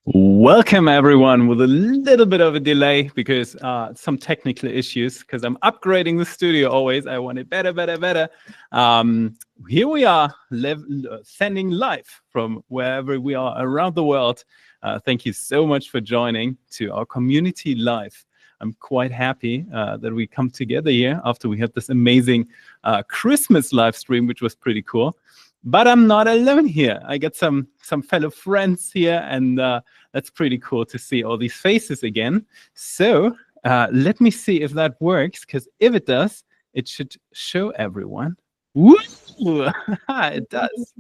Welcome everyone with a little bit of a delay because some technical issues because I'm upgrading the studio always. I want it better. Here we are sending live from wherever we are around the world. Thank you so much for joining to our community live. I'm quite happy that we come together here after we had this amazing Christmas live stream, which was pretty cool. But I'm not alone here. I got some fellow friends here, and that's pretty cool to see all these faces again. So let me see if that works, because if it does, it should show everyone. Woo! It does.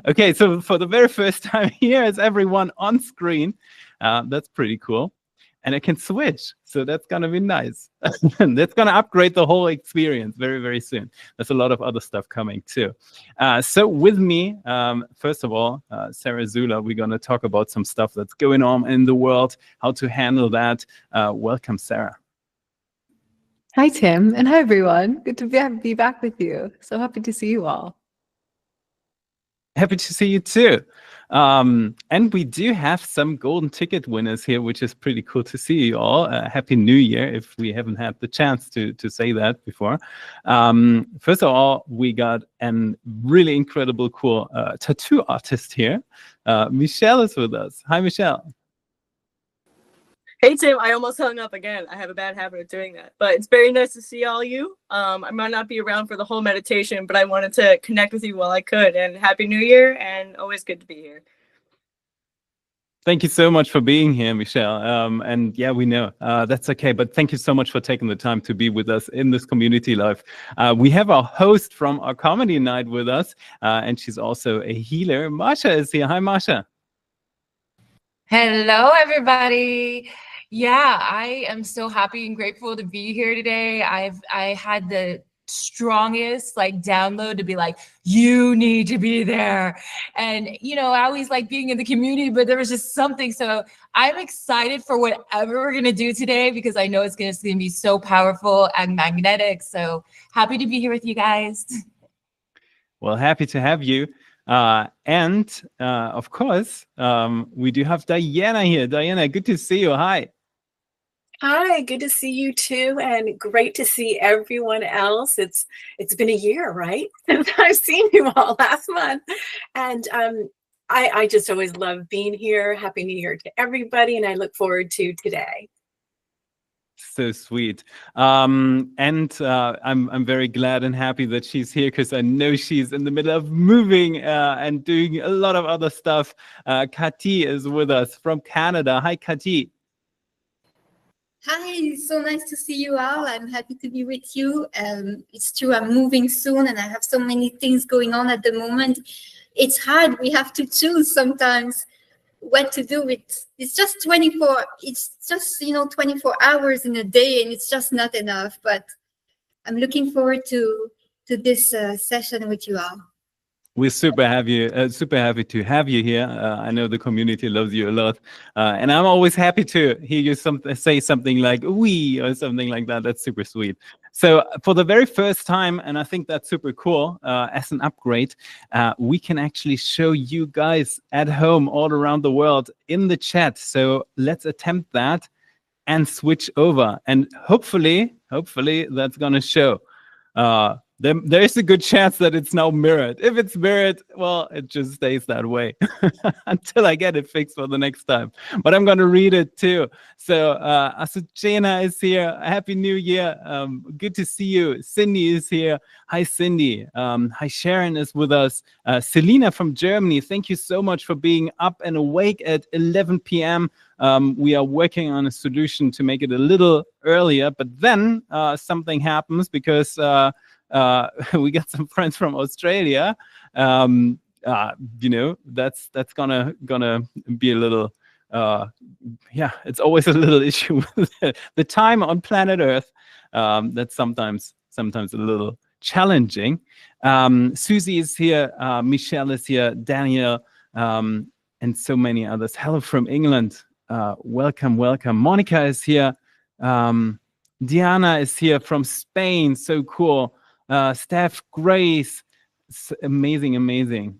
Okay, so for the very first time, here is everyone on screen. That's pretty cool. And I can switch, so that's gonna be nice. That's gonna upgrade the whole experience very, very soon. There's a lot of other stuff coming too. So with me, first of all, Sarah Zula, we're gonna talk about some stuff that's going on in the world, how to handle that. Welcome, Sarah. Hi, Tim, and hi, everyone. Good to be back with you. So happy to see you all. Happy to see you too. And we do have some golden ticket winners here, which is pretty cool to see you all. Happy New Year, if we haven't had the chance to say that before. First of all, we got a really incredible, cool tattoo artist here. Michelle is with us. Hi, Michelle. Hey, Tim, I almost hung up again. I have a bad habit of doing that. But it's very nice to see all you. I might not be around for the whole meditation, but I wanted to connect with you while I could. And Happy New Year, and always good to be here. Thank you so much for being here, Michelle. And yeah, we know that's okay. But thank you so much for taking the time to be with us in this community live. We have our host from our comedy night with us, and she's also a healer. Masha is here. Hi, Masha. Hello, everybody. Yeah, I am so happy and grateful to be here today. I had the strongest download to be like, you need to be there. And I always like being in the community, but there was just something. So I'm excited for whatever we're gonna do today, because I know it's gonna be so powerful and magnetic. So happy to be here with you guys. Well, happy to have you. And of course, we do have Diana here. Diana, good to see you. Hi. Hi, good to see you too, and great to see everyone else. It's been a year, right, since I've seen you all last month, and I just always love being here. Happy New Year to everybody, and I look forward to today. So sweet. And I'm very glad and happy that she's here, because I know she's in the middle of moving and doing a lot of other stuff. Kati is with us from Canada. Hi, Kati. Hi, so nice to see you all. I'm happy to be with you. It's true, I'm moving soon and I have so many things going on at the moment. It's hard. We have to choose sometimes what to do with. It's just 24 hours in a day, and it's just not enough. But I'm looking forward to this session with you all. We're super happy to have you here. I know the community loves you a lot, and I'm always happy to hear you say something like "we" or something like that. That's super sweet. So for the very first time, and I think that's super cool, as an upgrade, we can actually show you guys at home all around the world in the chat. So let's attempt that and switch over, and hopefully that's gonna show. There is a good chance that it's now mirrored. If it's mirrored, well, it just stays that way until I get it fixed for the next time. But I'm going to read it too. So Asuchena is here. Happy New Year. Good to see you. Cindy is here. Hi, Cindy. Hi, Sharon is with us. Selina from Germany, thank you so much for being up and awake at 11 p.m. We are working on a solution to make it a little earlier, but then something happens because we got some friends from Australia. That's gonna be a little it's always a little issue with the time on planet Earth. That's sometimes a little challenging. Susie is here, Michelle is here, Daniel, and so many others. Hello from England. Welcome. Monica is here. Diana is here from Spain. So cool. Steph, Grace, amazing.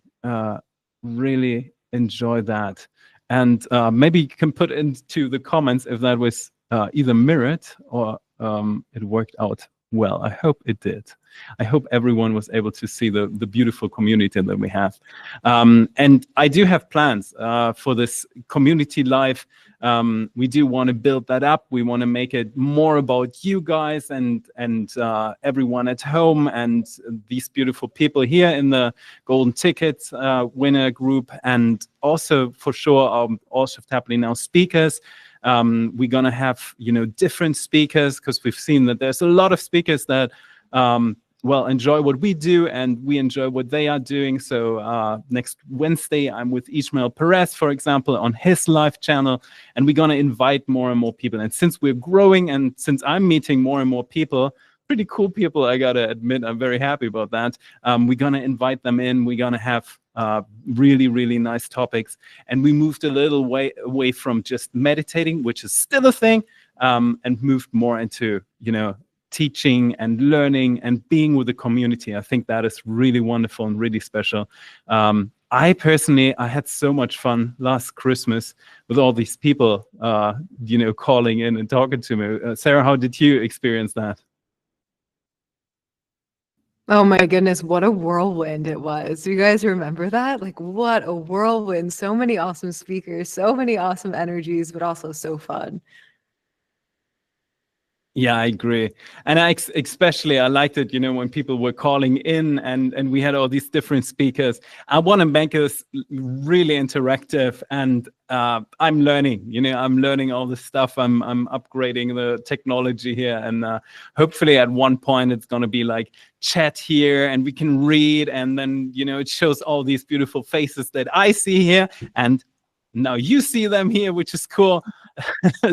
Really enjoy that. And maybe you can put into the comments if that was either mirrored or it worked out well. I hope it did. I hope everyone was able to see the beautiful community that we have. And I do have plans for this community live. We do want to build that up. We want to make it more about you guys and everyone at home and these beautiful people here in the Golden Ticket winner group, and also for sure All Shift Happily Now speakers. We're gonna have different speakers, because we've seen that there's a lot of speakers that well, enjoy what we do and we enjoy what they are doing. So next Wednesday, I'm with Ismael Perez, for example, on his live channel, and we're going to invite more and more people. And since we're growing and since I'm meeting more and more people, pretty cool people, I got to admit, I'm very happy about that. We're going to invite them in. We're going to have really, really nice topics. And we moved a little way away from just meditating, which is still a thing, and moved more into, teaching and learning and being with the community. I think that is really wonderful and really special. I personally had so much fun last Christmas with all these people, calling in and talking to me. Sarah, how did you experience that? Oh my goodness, what a whirlwind it was. Do you guys remember that? Like, what a whirlwind. So many awesome speakers, so many awesome energies, but also so fun. Yeah, I agree. And I especially, I liked it, when people were calling in and we had all these different speakers. I want to make this really interactive, and I'm learning, I'm learning all this stuff. I'm upgrading the technology here, and hopefully at one point it's going to be like chat here and we can read, and then, it shows all these beautiful faces that I see here, and now you see them here, which is cool.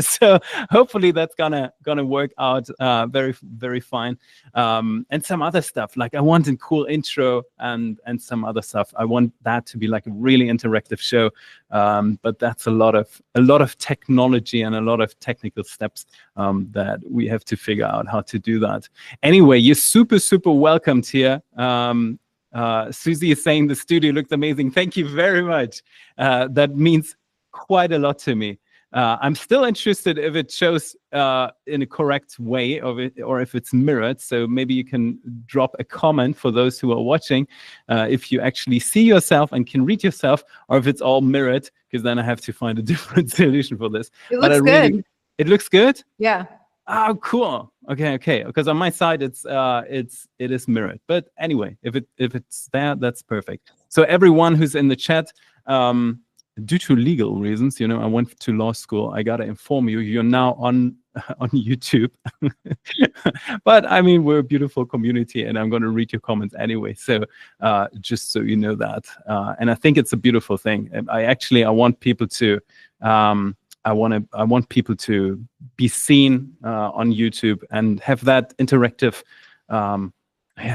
So hopefully that's gonna work out very, very fine. And some other stuff, like I want a cool intro and some other stuff. I want that to be like a really interactive show. But that's a lot of technology and a lot of technical steps that we have to figure out how to do that. Anyway, you're super, super welcomed here. Susie is saying the studio looked amazing. Thank you very much. That means quite a lot to me. I'm still interested if it shows in a correct way or if it's mirrored. So maybe you can drop a comment for those who are watching if you actually see yourself and can read yourself, or if it's all mirrored, because then I have to find a different solution for this. It looks good. It looks good? Yeah. Oh, cool. Okay. Because on my side, it is mirrored. But anyway, if it's there, that's perfect. So everyone who's in the chat, due to legal reasons, I went to law school. I gotta inform you, you're now on YouTube. But I mean, we're a beautiful community, and I'm gonna read your comments anyway. So just so you know that, and I think it's a beautiful thing. I want people to. I want people to be seen on YouTube and have that interactive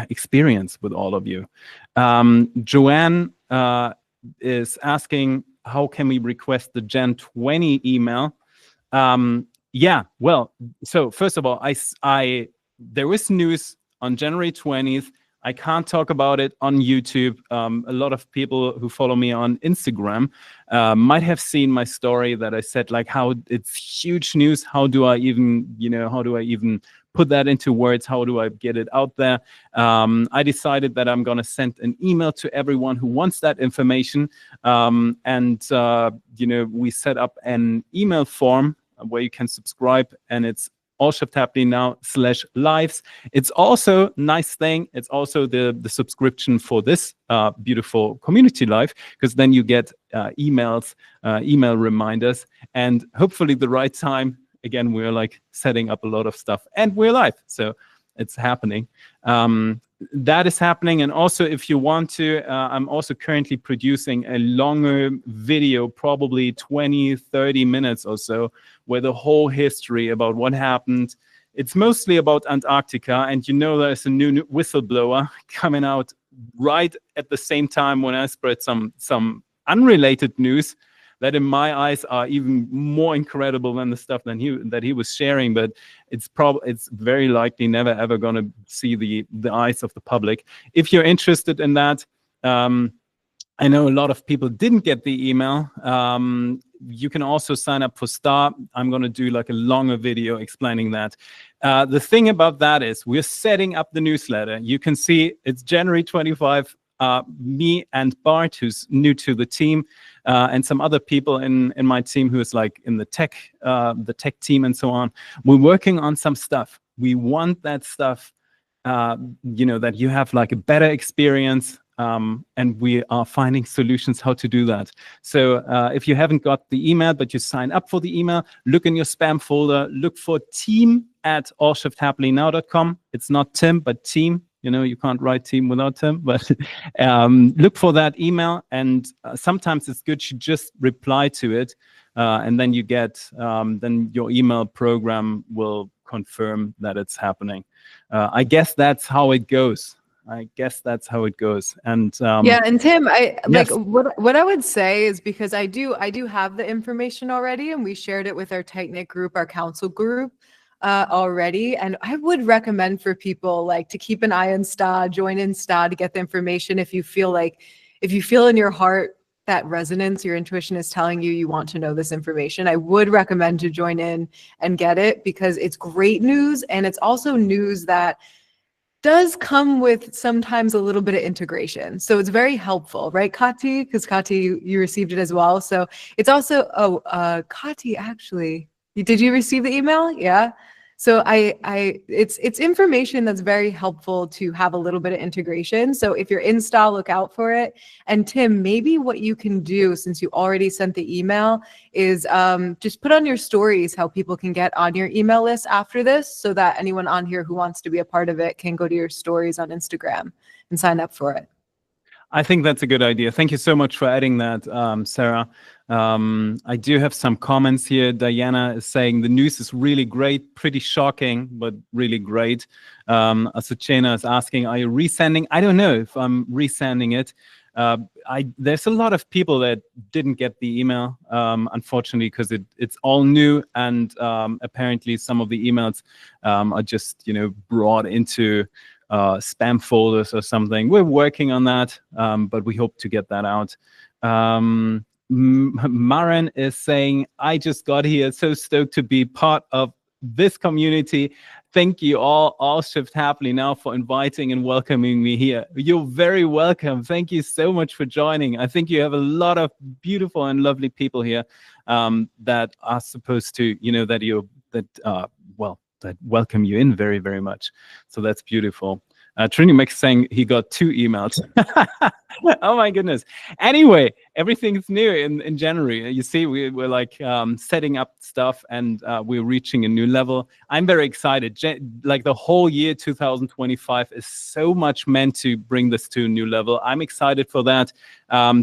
experience with all of you. Joanne is asking, how can we request the Gen 20 email? Yeah, well, so first of all, there is news on January 20th. I can't talk about it on YouTube. A lot of people who follow me on Instagram might have seen my story that I said, like, how it's huge news. How do I even put that into words? How do I get it out there? I decided that I'm going to send an email to everyone who wants that information. We set up an email form where you can subscribe, and it's All Shift Happily Now /lives. It's also nice thing. It's also the subscription for this beautiful community live, because then you get email reminders, and hopefully the right time. Again, we're like setting up a lot of stuff, and we're live, so it's happening. That is happening. And also, if you want to, I'm also currently producing a longer video, probably 20-30 minutes or so, where the whole history about what happened. It's mostly about Antarctica, and there's a new whistleblower coming out right at the same time when I spread some unrelated news that in my eyes are even more incredible than the stuff that he was sharing. But it's very likely never ever going to see the eyes of the public. If you're interested in that, I know a lot of people didn't get the email. you can also sign up for Star. I'm going to do like a longer video explaining that. The thing about that is we're setting up the newsletter. You can see it's January 25. Me and Bart, who's new to the team, and some other people in my team who is like in the tech team and so on. We're working on some stuff. We want that stuff, that you have like a better experience, and we are finding solutions how to do that. So if you haven't got the email, but you sign up for the email, look in your spam folder, look for team@allshifthappily.now.com. It's not Tim, but team. You can't write team without Tim, but look for that email. And sometimes it's good to just reply to it. And then you get, then your email program will confirm that it's happening. I guess that's how it goes. And yeah, and Tim, yes. what I would say is, because I do have the information already, and we shared it with our tight-knit group, our council group already. And I would recommend for people like to keep an eye on STA, join in STA to get the information. If you feel in your heart that resonance, your intuition is telling you want to know this information, I would recommend to join in and get it, because it's great news. And it's also news that does come with sometimes a little bit of integration. So it's very helpful, right, Kati? Because Kati, you received it as well. So it's also, Kati, actually, did you receive the email? Yeah. So it's information that's very helpful to have a little bit of integration. So if you're in STA, look out for it. And Tim, maybe what you can do, since you already sent the email, is just put on your stories how people can get on your email list after this, so that anyone on here who wants to be a part of it can go to your stories on Instagram and sign up for it. I think that's a good idea. Thank you so much for adding that, Sarah. I do have some comments here. Diana is saying the news is really great, pretty shocking, but really great. Asuchena is asking, are you resending? I don't know if I'm resending it. There's a lot of people that didn't get the email, unfortunately, because it's all new, and apparently some of the emails are just brought into spam folders or something. We're working on that, but we hope to get that out. Maren is saying, I just got here, so stoked to be part of this community. Thank you all Shift Happily Now, for inviting and welcoming me here. You're very welcome. Thank you so much for joining. I think you have a lot of beautiful and lovely people here that are supposed to, that welcome you in very, very much. So that's beautiful. Trini Max saying he got 2 emails. Oh my goodness. Anyway, everything's new in January. You see, we're like setting up stuff, and we're reaching a new level. I'm very excited. Like the whole year 2025 is so much meant to bring this to a new level. I'm excited for that.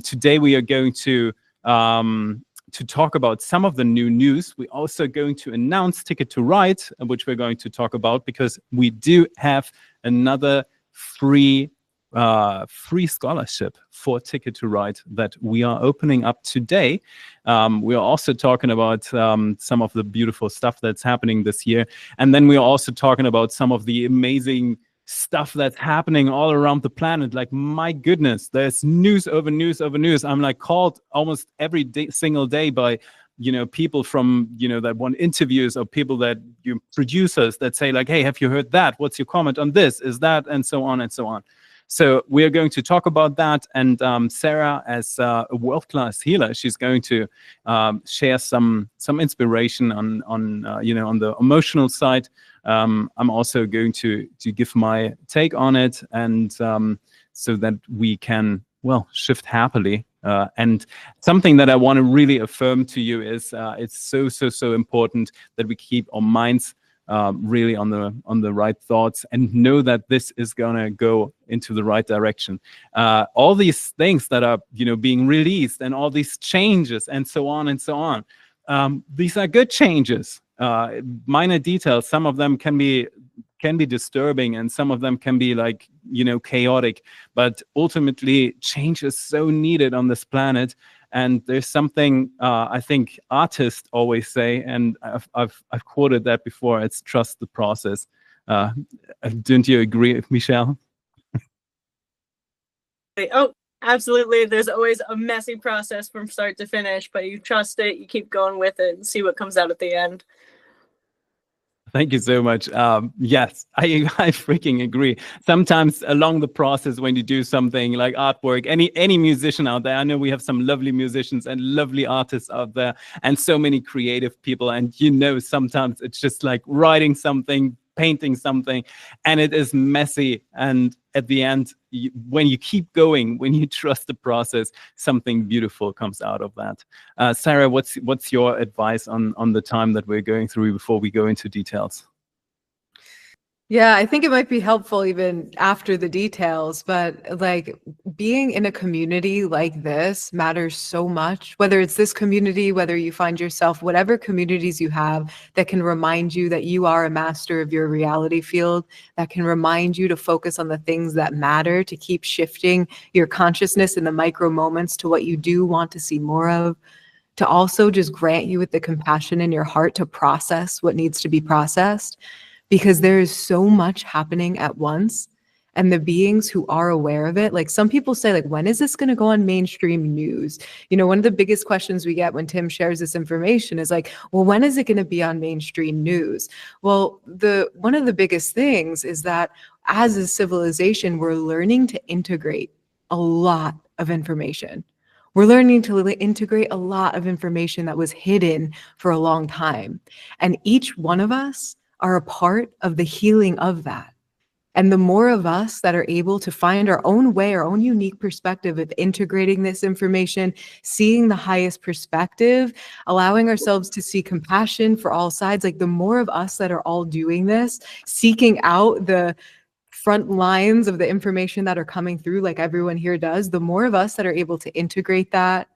Today we are going to talk about some of the new news. We're also going to announce Ticket to Ride, which we're going to talk about, because we do have another free scholarship for Ticket to Ride that we are opening up today. We are also talking about some of the beautiful stuff that's happening this year. And then we are also talking about some of the amazing stuff that's happening all around the planet. Like, my goodness, there's news over news over news. I'm like called almost every single day by people from that want interviews, or people that producers that say like, hey, have you heard that? What's your comment on this? Is that? And so on and so on. So we are going to talk about that. And Sarah, as a world-class healer, she's going to share some inspiration on the emotional side. I'm also going to give my take on it, and so that we can shift happily. And something that I want to really affirm to you is it's so important that we keep our minds really on the right thoughts, and know that this is gonna go into the right direction. All these things that are being released, and all these changes, and so on and so on. These are good changes. Minor details. Some of them can be disturbing, and some of them can be like chaotic. But ultimately, change is so needed on this planet. And there's something I think artists always say, and I've quoted that before. It's trust the process. Don't you agree, Michelle? Oh, Absolutely. There's always a messy process from start to finish, but you trust it, you keep going with it, and see what comes out at the end. Thank you so much. Yes, I freaking agree. Sometimes along the process, when you do something like artwork, any musician out there, I know we have some lovely musicians and lovely artists out there, and so many creative people. And sometimes it's just like writing something, painting something, and it is messy. And at the end, when you keep going, when you trust the process, something beautiful comes out of that. Sarah, what's your advice on the time that we're going through before we go into details? Yeah, I think it might be helpful even after the details, but like being in a community like this matters so much, whether it's this community, whether you find yourself, whatever communities you have that can remind you that you are a master of your reality field, that can remind you to focus on the things that matter, to keep shifting your consciousness in the micro moments to what you do want to see more of, to also just grant you with the compassion in your heart to process what needs to be processed. Because there is so much happening at once, and the beings who are aware of it, like some people say, like, when is this going to go on mainstream news? One of the biggest questions we get when Tim shares this information is like, well, when is it going to be on mainstream news? Well, one of the biggest things is that as a civilization, we're learning to integrate a lot of information. We're learning to integrate a lot of information that was hidden for a long time. And each one of us are a part of the healing of that. And the more of us that are able to find our own way, our own unique perspective of integrating this information, seeing the highest perspective, allowing ourselves to see compassion for all sides, like the more of us that are all doing this, seeking out the front lines of the information that are coming through, like everyone here does, the more of us that are able to integrate that,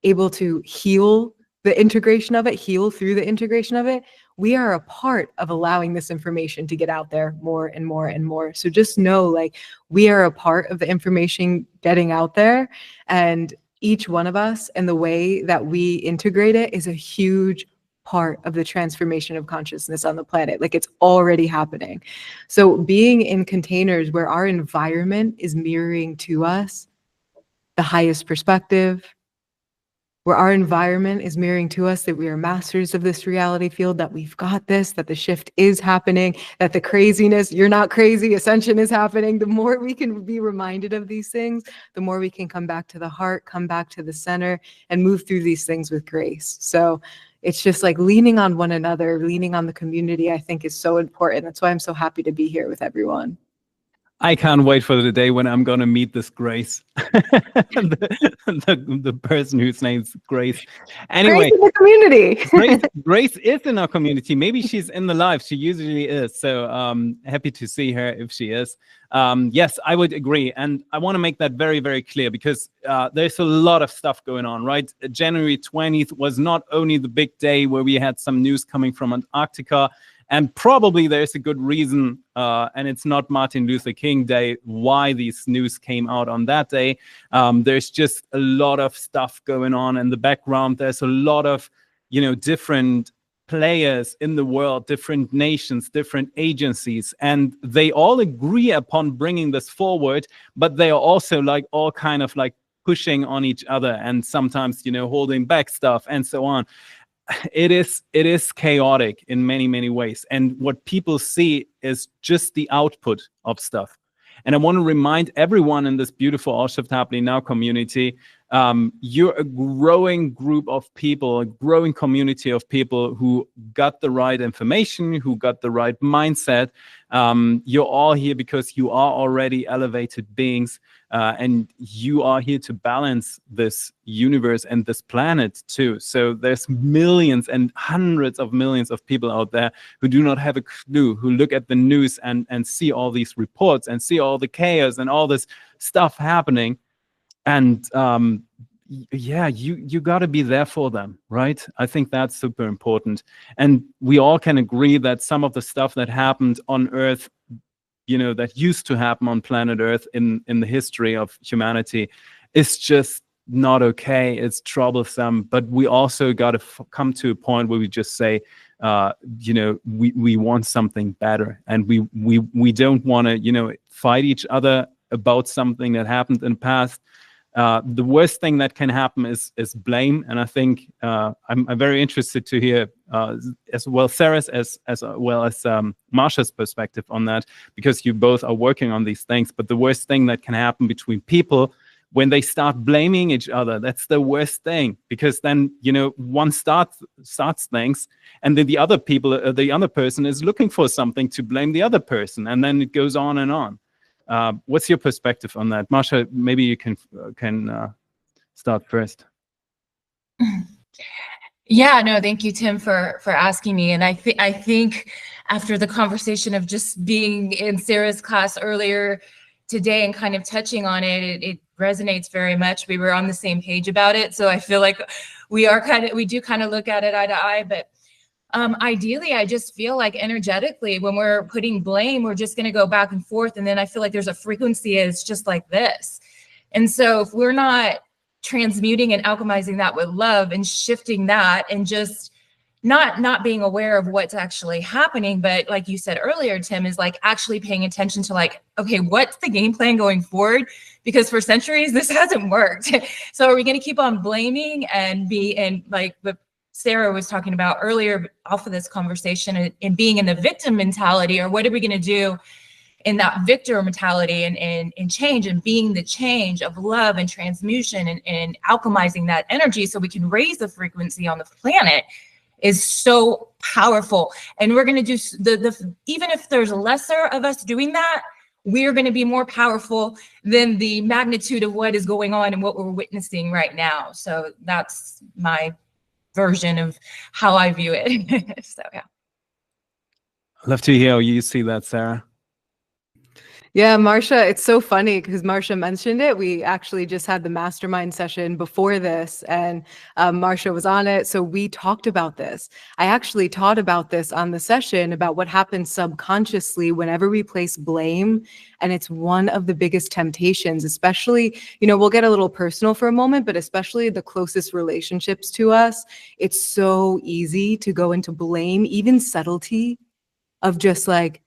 able to heal the integration of it, heal through the integration of it, we are a part of allowing this information to get out there more and more and more. So just know, like, we are a part of the information getting out there, and each one of us and the way that we integrate it is a huge part of the transformation of consciousness on the planet. Like, it's already happening. So being in containers where our environment is mirroring to us the highest perspective, where our environment is mirroring to us that we are masters of this reality field, that we've got this, that the shift is happening, that the craziness, you're not crazy, ascension is happening. The more we can be reminded of these things, the more we can come back to the heart, come back to the center, and move through these things with grace. So it's just like leaning on one another, leaning on the community, I think is so important. That's why I'm so happy to be here with everyone. I can't wait for the day when I'm going to meet this Grace, the person whose name's Grace. Anyway, Grace in the community. Grace is in our community. Maybe she's in the live. She usually is. So happy to see her if she is. Yes, I would agree. And I want to make that very, very clear, because there's a lot of stuff going on, right? January 20th was not only the big day where we had some news coming from Antarctica, and probably there's a good reason, and it's not Martin Luther King Day, why these news came out on that day. There's just a lot of stuff going on in the background. There's a lot of, different players in the world, different nations, different agencies, and they all agree upon bringing this forward, but they are also like all kind of like pushing on each other, and sometimes, holding back stuff and so on. It is chaotic in many, many ways. And what people see is just the output of stuff. And I want to remind everyone in this beautiful All Shift Happening Now community, you're a growing group of people, a growing community of people who got the right information, who got the right mindset. You're all here because you are already elevated beings, and you are here to balance this universe and this planet too. So there's millions and hundreds of millions of people out there who do not have a clue, who look at the news and see all these reports and see all the chaos and all this stuff happening. And yeah, you got to be there for them, right? I think that's super important. And we all can agree that some of the stuff that happened on Earth, that used to happen on planet Earth in the history of humanity, is just not okay. It's troublesome. But we also got to come to a point where we just say, we want something better, and we don't want to, fight each other about something that happened in the past. the worst thing that can happen is blame. And I think I'm very interested to hear as well Sarah's as well as Marsha's perspective on that, because you both are working on these things. But the worst thing that can happen between people when they start blaming each other, that's the worst thing, because then, you know, one starts things, and then the other person is looking for something to blame the other person, and then it goes on and on. What's your perspective on that? Marsha, maybe you can start first. Yeah, no, thank you, Tim, for asking me. And I think after the conversation of just being in Sarah's class earlier today and kind of touching on it, it resonates very much. We were on the same page about it. So I feel like we do kind of look at it eye to eye, but ideally, I just feel like energetically, when we're putting blame, we're just going to go back and forth. And then I feel like there's a frequency is just like this. And so if we're not transmuting and alchemizing that with love and shifting that and just not being aware of what's actually happening, but like you said earlier, Tim, is like actually paying attention to like, okay, what's the game plan going forward? Because for centuries, this hasn't worked. So are we going to keep on blaming and like what Sarah was talking about earlier off of this conversation and being in the victim mentality, or what are we going to do in that victor mentality and change and being the change of love and transmutation and alchemizing that energy so we can raise the frequency on the planet is so powerful. And we're going to do even if there's lesser of us doing that, we're going to be more powerful than the magnitude of what is going on and what we're witnessing right now. So that's my version of how I view it. So yeah. I'd love to hear how you see that, Sarah. Yeah, Marsha, it's so funny because Marsha mentioned it. We actually just had the mastermind session before this, and Marsha was on it. So we talked about this. I actually taught about this on the session about what happens subconsciously whenever we place blame. And it's one of the biggest temptations, especially, you know, we'll get a little personal for a moment, but especially the closest relationships to us. It's so easy to go into blame, even subtlety of just like,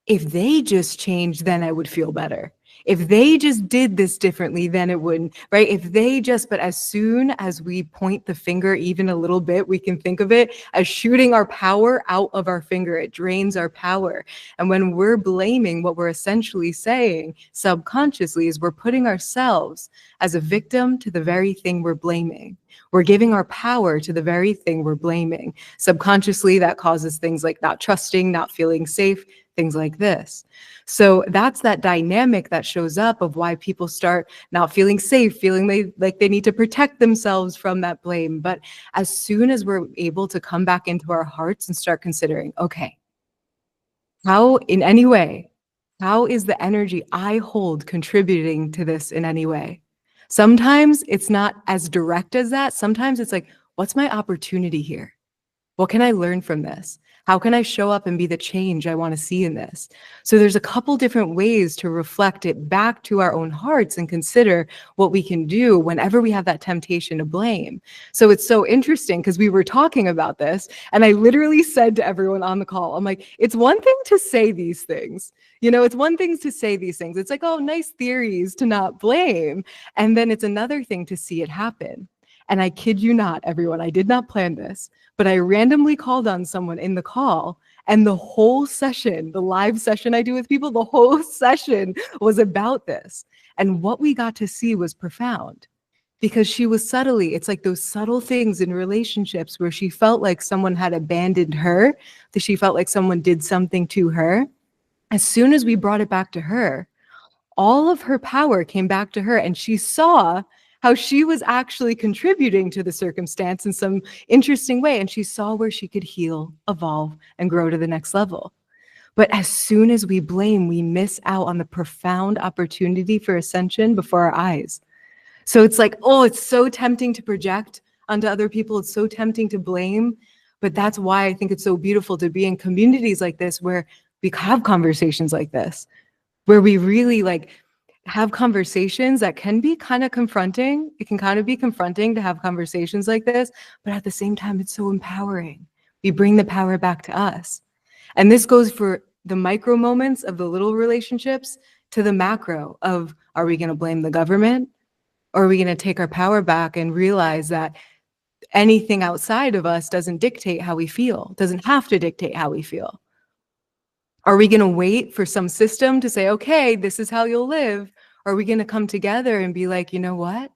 if they just changed, then I would feel better. If they just did this differently, then it wouldn't, right? If they just, but as soon as we point the finger even a little bit, we can think of it as shooting our power out of our finger. It drains our power. And when we're blaming, what we're essentially saying subconsciously is we're putting ourselves as a victim to the very thing we're blaming. We're giving our power to the very thing we're blaming. Subconsciously, that causes things like not trusting, not feeling safe, things like this. So that's that dynamic that shows up of why people start not feeling safe, feeling like they need to protect themselves from that blame. But as soon as we're able to come back into our hearts and start considering, okay, how in any way, how is the energy I hold contributing to this in any way? Sometimes it's not as direct as that. Sometimes it's like, what's my opportunity here? What can I learn from this? How can I show up and be the change I want to see in this? So there's a couple different ways to reflect it back to our own hearts and consider what we can do whenever we have that temptation to blame. So it's so interesting because we were talking about this and I literally said to everyone on the call, I'm like, it's one thing to say these things. You know, it's one thing to say these things. It's like, oh, nice theories to not blame. And then it's another thing to see it happen. And I kid you not, everyone, I did not plan this, but I randomly called on someone in the call, and the whole session, the live session I do with people, the whole session was about this. And what we got to see was profound because she was subtly, it's like those subtle things in relationships where she felt like someone had abandoned her, that she felt like someone did something to her. As soon as we brought it back to her, all of her power came back to her, and she saw how she was actually contributing to the circumstance in some interesting way. And she saw where she could heal, evolve, and grow to the next level. But as soon as we blame, we miss out on the profound opportunity for ascension before our eyes. So it's like, oh, it's so tempting to project onto other people. It's so tempting to blame. But that's why I think it's so beautiful to be in communities like this, where we have conversations like this, where we really like have conversations that can be kind of confronting. It can kind of be confronting to have conversations like this, but at the same time, it's so empowering. We bring the power back to us. And this goes for the micro moments of the little relationships to the macro of, are we going to blame the government? Or are we going to take our power back and realize that anything outside of us doesn't dictate how we feel, doesn't have to dictate how we feel? Are we going to wait for some system to say, okay, this is how you'll live? Or are we going to come together and be like, you know what?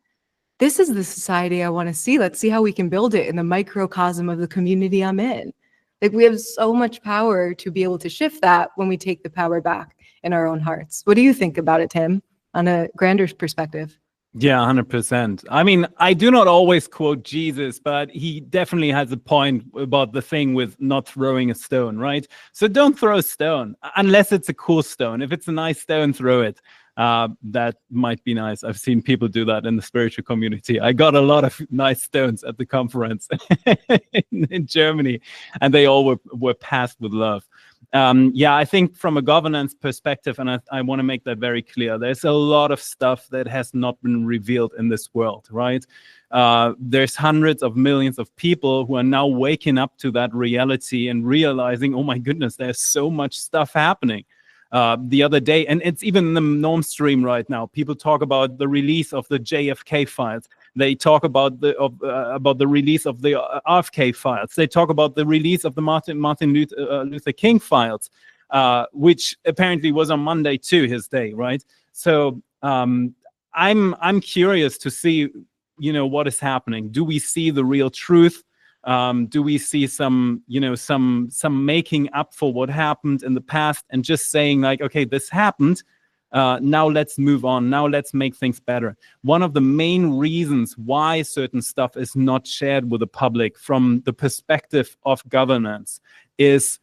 This is the society I want to see. Let's see how we can build it in the microcosm of the community I'm in. Like, we have so much power to be able to shift that when we take the power back in our own hearts. What do you think about it, Tim, on a grander perspective? Yeah, 100%. I mean, I do not always quote Jesus, but he definitely has a point about the thing with not throwing a stone, right? So don't throw a stone unless it's a cool stone. If it's a nice stone, throw it. That might be nice. I've seen people do that in the spiritual community. I got a lot of nice stones at the conference in Germany, and they all were passed with love. Yeah, I think from a governance perspective, and I want to make that very clear, there's a lot of stuff that has not been revealed in this world, right? There's hundreds of millions of people who are now waking up to that reality and realizing, oh my goodness, there's so much stuff happening. The other day, and it's even in the norm stream right now, people talk about the release of the JFK files. They talk about the release of the RFK files. They talk about the release of the Martin Luther King files, which apparently was on Monday too, his day, right? So I'm curious to see, you know, what is happening. Do we see the real truth? Do we see some, you know, some making up for what happened in the past and just saying like, okay, this happened. Now let's move on. Now let's make things better. One of the main reasons why certain stuff is not shared with the public from the perspective of governance is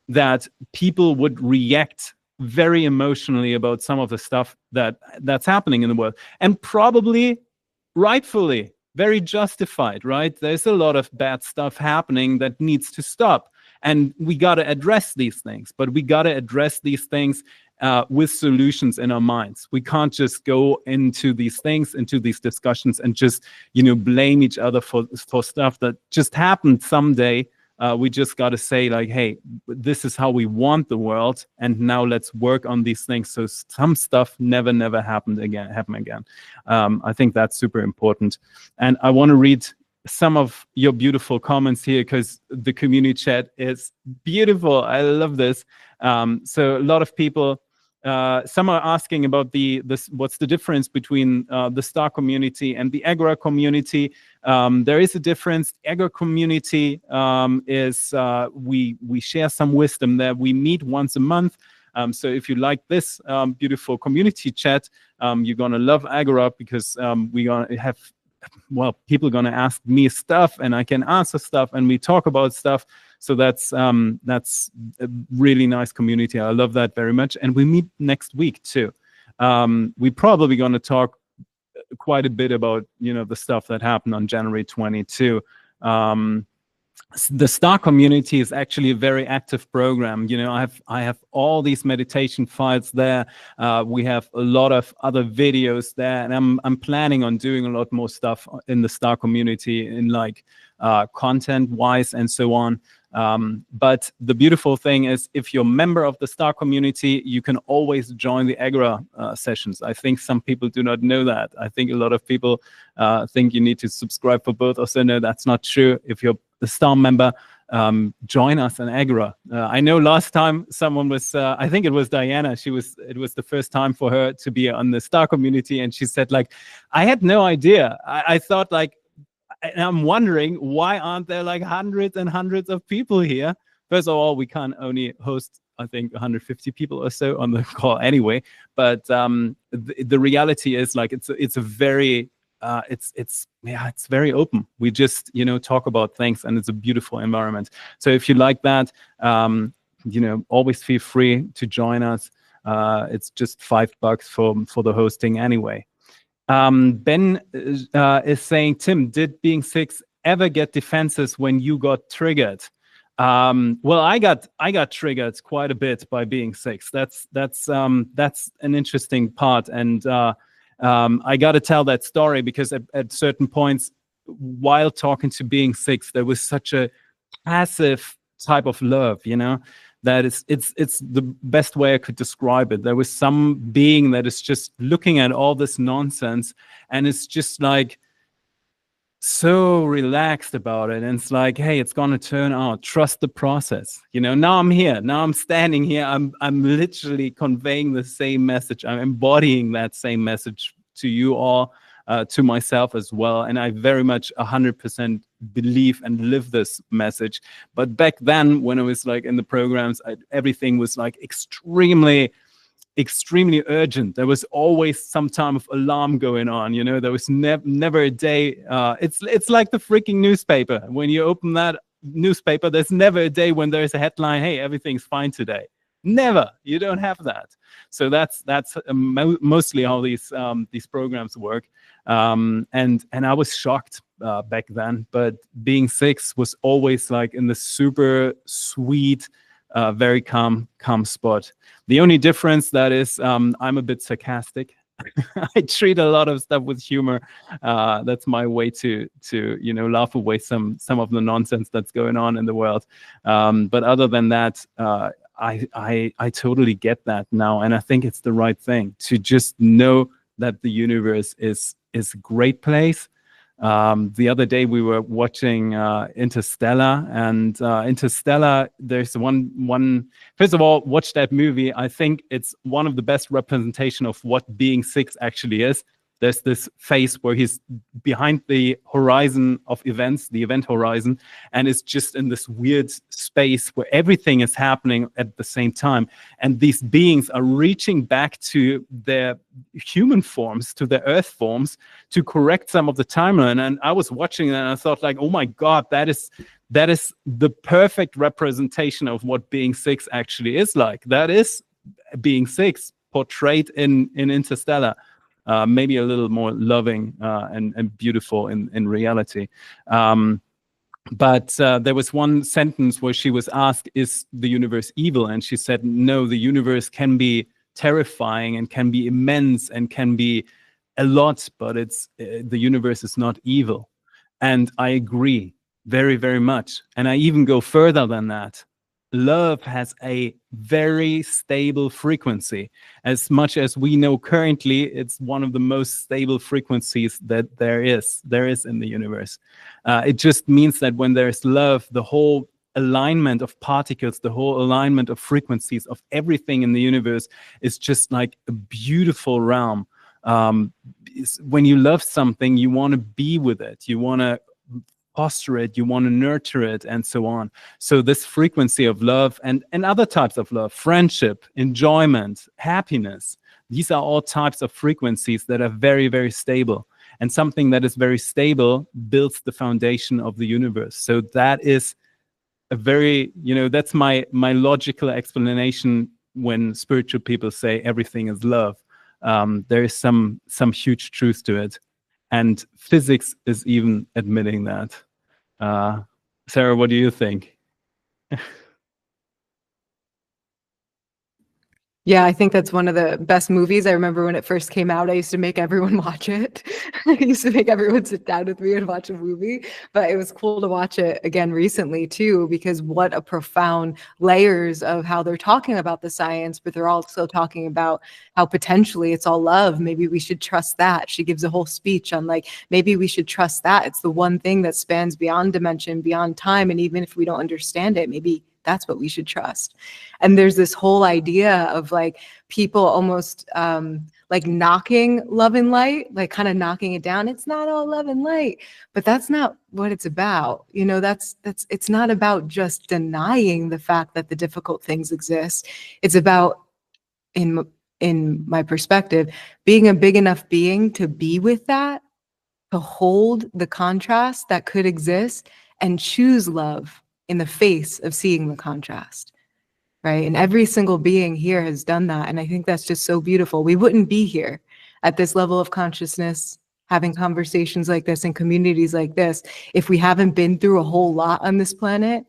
that people would react very emotionally about some of the stuff that's happening in the world, and probably rightfully very justified, right? There's a lot of bad stuff happening that needs to stop. And we got to address these things, but we got to address these things with solutions in our minds. We can't just go into these things, into these discussions and just, you know, blame each other for stuff that just happened someday. We just got to say like, hey, this is how we want the world, and now let's work on these things so some stuff never happen again. I think that's super important. And I want to read some of your beautiful comments here because the community chat is beautiful. I love this. So a lot of people, some are asking about what's the difference between the STAR community and the Agora community. There is a difference. The Agora community is we share some wisdom there. We meet once a month. So if you like this beautiful community chat, you're gonna love Agora because we're gonna have, well, people are gonna ask me stuff and I can answer stuff and we talk about stuff. So that's a really nice community. I love that very much. And we meet next week too. We're probably going to talk quite a bit about, you know, the stuff that happened on January 22. The STAR community is actually a very active program. You know, I have all these meditation files there. We have a lot of other videos there, and I'm planning on doing a lot more stuff in the STAR community in like content wise and so on. But the beautiful thing is, if you're a member of the STAR community, you can always join the Agora sessions. I think some people do not know that. I think a lot of people think you need to subscribe for both. Also, no, that's not true. If you're a STAR member, join us in Agora. I know last time someone was, I think it was Diana. It was the first time for her to be on the STAR community, and she said like, I had no idea. I thought like, and I'm wondering, why aren't there like hundreds and hundreds of people here? First of all, we can only host, I think, 150 people or so on the call anyway. But the reality is like it's a very it's very open. We just, you know, talk about things, and it's a beautiful environment. So if you like that, you know, always feel free to join us. It's just $5 for the hosting anyway. Ben is saying, Tim, did being 6 ever get defenses when you got triggered? Well, I got triggered quite a bit by being 6. That's an interesting part, and I got to tell that story because at certain points, while talking to being 6, there was such a passive type of love, you know. that it's the best way I could describe it. There was some being that is just looking at all this nonsense, and it's just like so relaxed about it, and it's like, hey, it's gonna turn out, trust the process. Now I'm here, now I'm standing here, I'm literally conveying the same message, I'm embodying that same message to you all, to myself as well, and I very much 100% believe and live this message. But back then, when I was like in the programs, everything was like extremely urgent. There was always some time of alarm going on. There was never a day. It's like the freaking newspaper. When you open that newspaper, there's never a day when there's a headline, hey, everything's fine today. Never. You don't have that. So that's mostly how these programs work. And I was shocked back then, but being 6 was always like in the super sweet, very calm spot. The only difference that is, I'm a bit sarcastic. I treat a lot of stuff with humor. That's my way to laugh away some of the nonsense that's going on in the world. But other than that, I totally get that now, and I think it's the right thing to just know that the universe is a great place. The other day we were watching Interstellar, and Interstellar, there's one. First of all, watch that movie. I think it's one of the best representation of what being 6 actually is. There's this phase where he's behind the horizon of events, the event horizon, and it's just in this weird space where everything is happening at the same time. And these beings are reaching back to their human forms, to their earth forms, to correct some of the timeline. And I was watching that and I thought like, oh my God, that is the perfect representation of what being 6 actually is like. That is being 6 portrayed in Interstellar. Maybe a little more loving and beautiful in reality. But there was one sentence where she was asked, is the universe evil? And she said, no, the universe can be terrifying and can be immense and can be a lot, but the universe is not evil. And I agree very, very much. And I even go further than that. Love has a very stable frequency. As much as we know currently, it's one of the most stable frequencies that there is in the universe. It just means that when there's love, the whole alignment of particles, the whole alignment of frequencies of everything in the universe is just like a beautiful realm. When you love something, you want to be with it. You want to foster it, you want to nurture it, and so on. So this frequency of love and other types of love, friendship, enjoyment, happiness, these are all types of frequencies that are very, very stable. And something that is very stable builds the foundation of the universe. So that is a very, that's my logical explanation when spiritual people say everything is love. There is some huge truth to it. And physics is even admitting that. Sarah, what do you think? Yeah, I think that's one of the best movies. I remember when it first came out, I used to make everyone watch it. I used to make everyone sit down with me and watch a movie, but it was cool to watch it again recently too, because what a profound layers of how they're talking about the science, but they're also talking about how potentially it's all love. Maybe we should trust that. She gives a whole speech on like, maybe we should trust that. It's the one thing that spans beyond dimension, beyond time. And even if we don't understand it, maybe that's what we should trust. And there's this whole idea of like people almost like knocking love and light, like kind of knocking it down. It's not all love and light, but that's not what it's about. It's not about just denying the fact that the difficult things exist. It's about, in my perspective, being a big enough being to be with that, to hold the contrast that could exist and choose love in the face of seeing the contrast, right? And every single being here has done that. And I think that's just so beautiful. We wouldn't be here at this level of consciousness, having conversations like this and communities like this, if we haven't been through a whole lot on this planet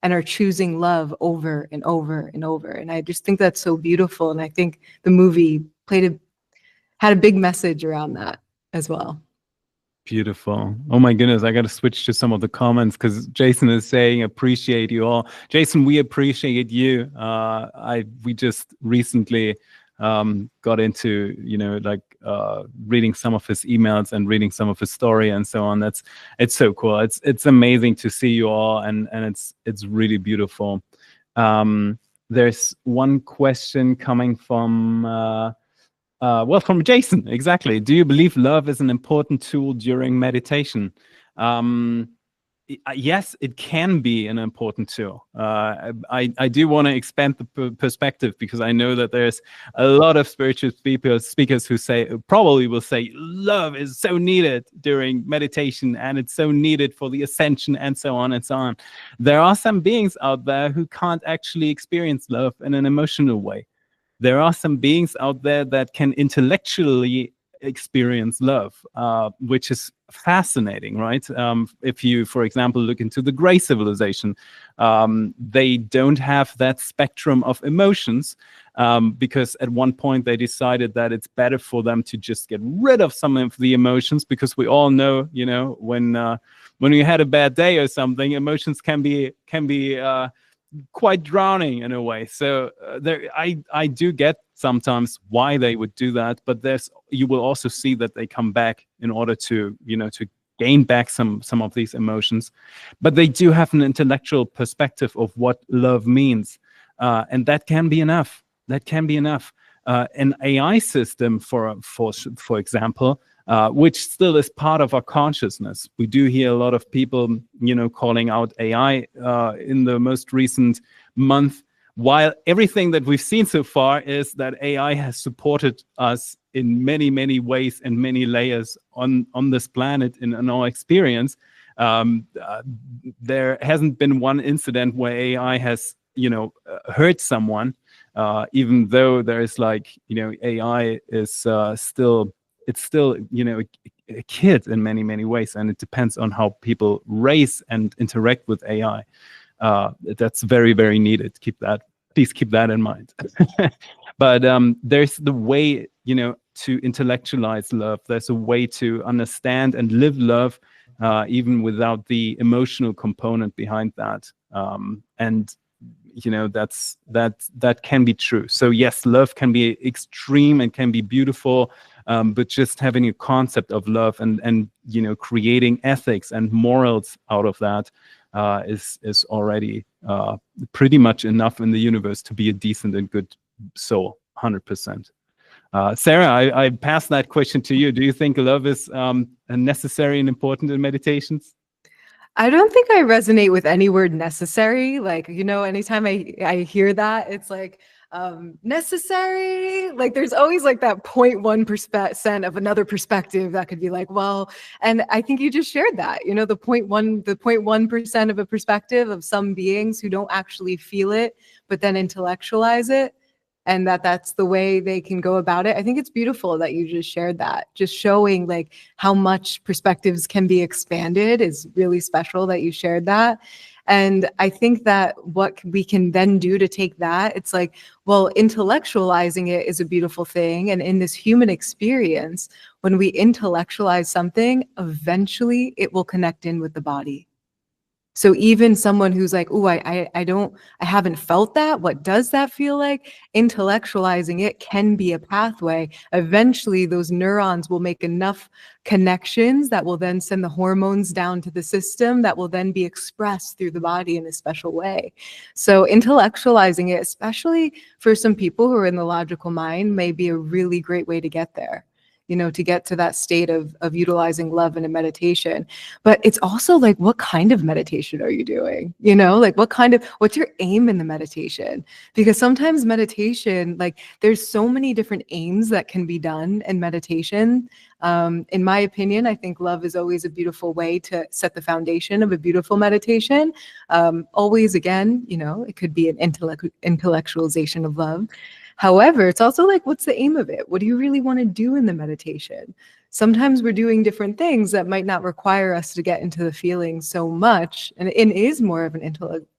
and are choosing love over and over and over. And I just think that's so beautiful. And I think the movie had a big message around that as well. Beautiful. Oh my goodness, I got to switch to some of the comments because Jason is saying appreciate you all. Jason, we appreciate you. We just recently got into, reading some of his emails and reading some of his story and so on. It's so cool. It's amazing to see you all, and it's really beautiful. There's one question coming from from Jason, exactly. Do you believe love is an important tool during meditation? Yes, it can be an important tool. I do want to expand the perspective because I know that there's a lot of spiritual speakers who probably will say love is so needed during meditation and it's so needed for the ascension and so on and so on. There are some beings out there who can't actually experience love in an emotional way. There are some beings out there that can intellectually experience love, which is fascinating, right? If you, for example, look into the Gray civilization, they don't have that spectrum of emotions because at one point they decided that it's better for them to just get rid of some of the emotions, because we all know, when you had a bad day or something, emotions can be quite drowning in a way. So I do get sometimes why they would do that, but you will also see that they come back in order to to gain back some of these emotions, but they do have an intellectual perspective of what love means, and that can be enough. An AI system, for example, which still is part of our consciousness. We do hear a lot of people, calling out AI in the most recent month, while everything that we've seen so far is that AI has supported us in many, many ways and many layers on this planet in our experience. There hasn't been one incident where AI has, hurt someone, even though there is AI is still a kid in many, many ways, and it depends on how people raise and interact with AI. That's very, very needed. Please keep that in mind. But there's the way, to intellectualize love. There's a way to understand and live love, even without the emotional component behind that. And that can be true. So yes, love can be extreme and can be beautiful, but just having a concept of love and creating ethics and morals out of that is already pretty much enough in the universe to be a decent and good soul, 100%. Sarah, I pass that question to you. Do you think love is necessary and important in meditations? I don't think I resonate with any word necessary. Anytime I hear that, it's like necessary. Like there's always like that 0.1% of another perspective that could be like, well, and I think you just shared that, the 0.1% of a perspective of some beings who don't actually feel it, but then intellectualize it. And that's the way they can go about it. I think it's beautiful that you just shared that. Just showing like how much perspectives can be expanded is really special that you shared that. And I think that what we can then do to take that, it's like, well, intellectualizing it is a beautiful thing. And in this human experience, when we intellectualize something, eventually it will connect in with the body. So even someone who's like, oh, I haven't felt that. What does that feel like? Intellectualizing it can be a pathway. Eventually, those neurons will make enough connections that will then send the hormones down to the system that will then be expressed through the body in a special way. So intellectualizing it, especially for some people who are in the logical mind, may be a really great way to get there. To get to that state of utilizing love in a meditation. But it's also like, what kind of meditation are you doing? Like what's your aim in the meditation? Because sometimes meditation, like there's so many different aims that can be done in meditation. In my opinion, I think love is always a beautiful way to set the foundation of a beautiful meditation. Always, again, it could be an intellectualization of love. However, it's also like, what's the aim of it? What do you really want to do in the meditation? Sometimes we're doing different things that might not require us to get into the feeling so much. And it is more of an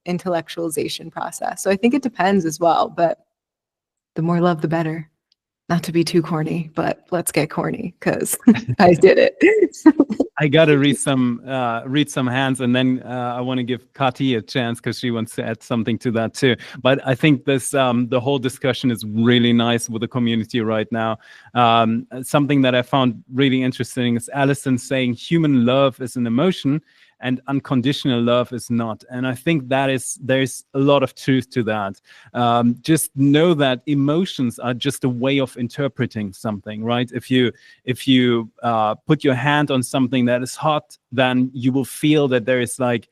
intellectualization process. So I think it depends as well. But the more love, the better. not to be too corny, but let's get corny because I did it. I gotta read some hands, and then I want to give Kati a chance because she wants to add something to that too. But I think this the whole discussion is really nice with the community right now. Something that I found really interesting is Alison saying human love is an emotion and unconditional love is not. And I think there's a lot of truth to that. Just know that emotions are just a way of interpreting something, right? If you put your hand on something that is hot, then you will feel that there is like,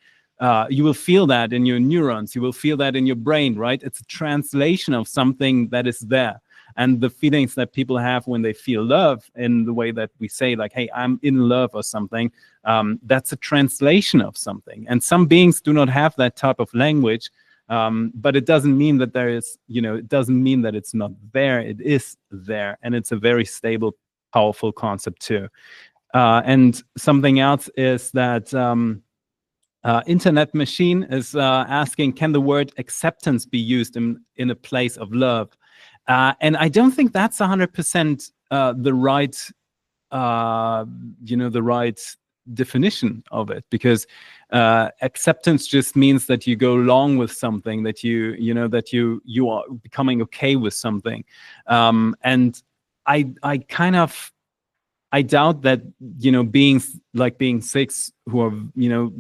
you will feel that in your neurons, you will feel that in your brain, right? It's a translation of something that is there. And the feelings that people have when they feel love, in the way that we say like, hey, I'm in love or something, that's a translation of something. And some beings do not have that type of language, but it doesn't mean that there is, it doesn't mean that it's not there. It is there. And it's a very stable, powerful concept too. And something else is that Internet Machine is asking, can the word acceptance be used in a place of love? And I don't think that's 100% the right, the right definition of it, because acceptance just means that you go along with something, that you are becoming okay with something, and I doubt that beings like being six who are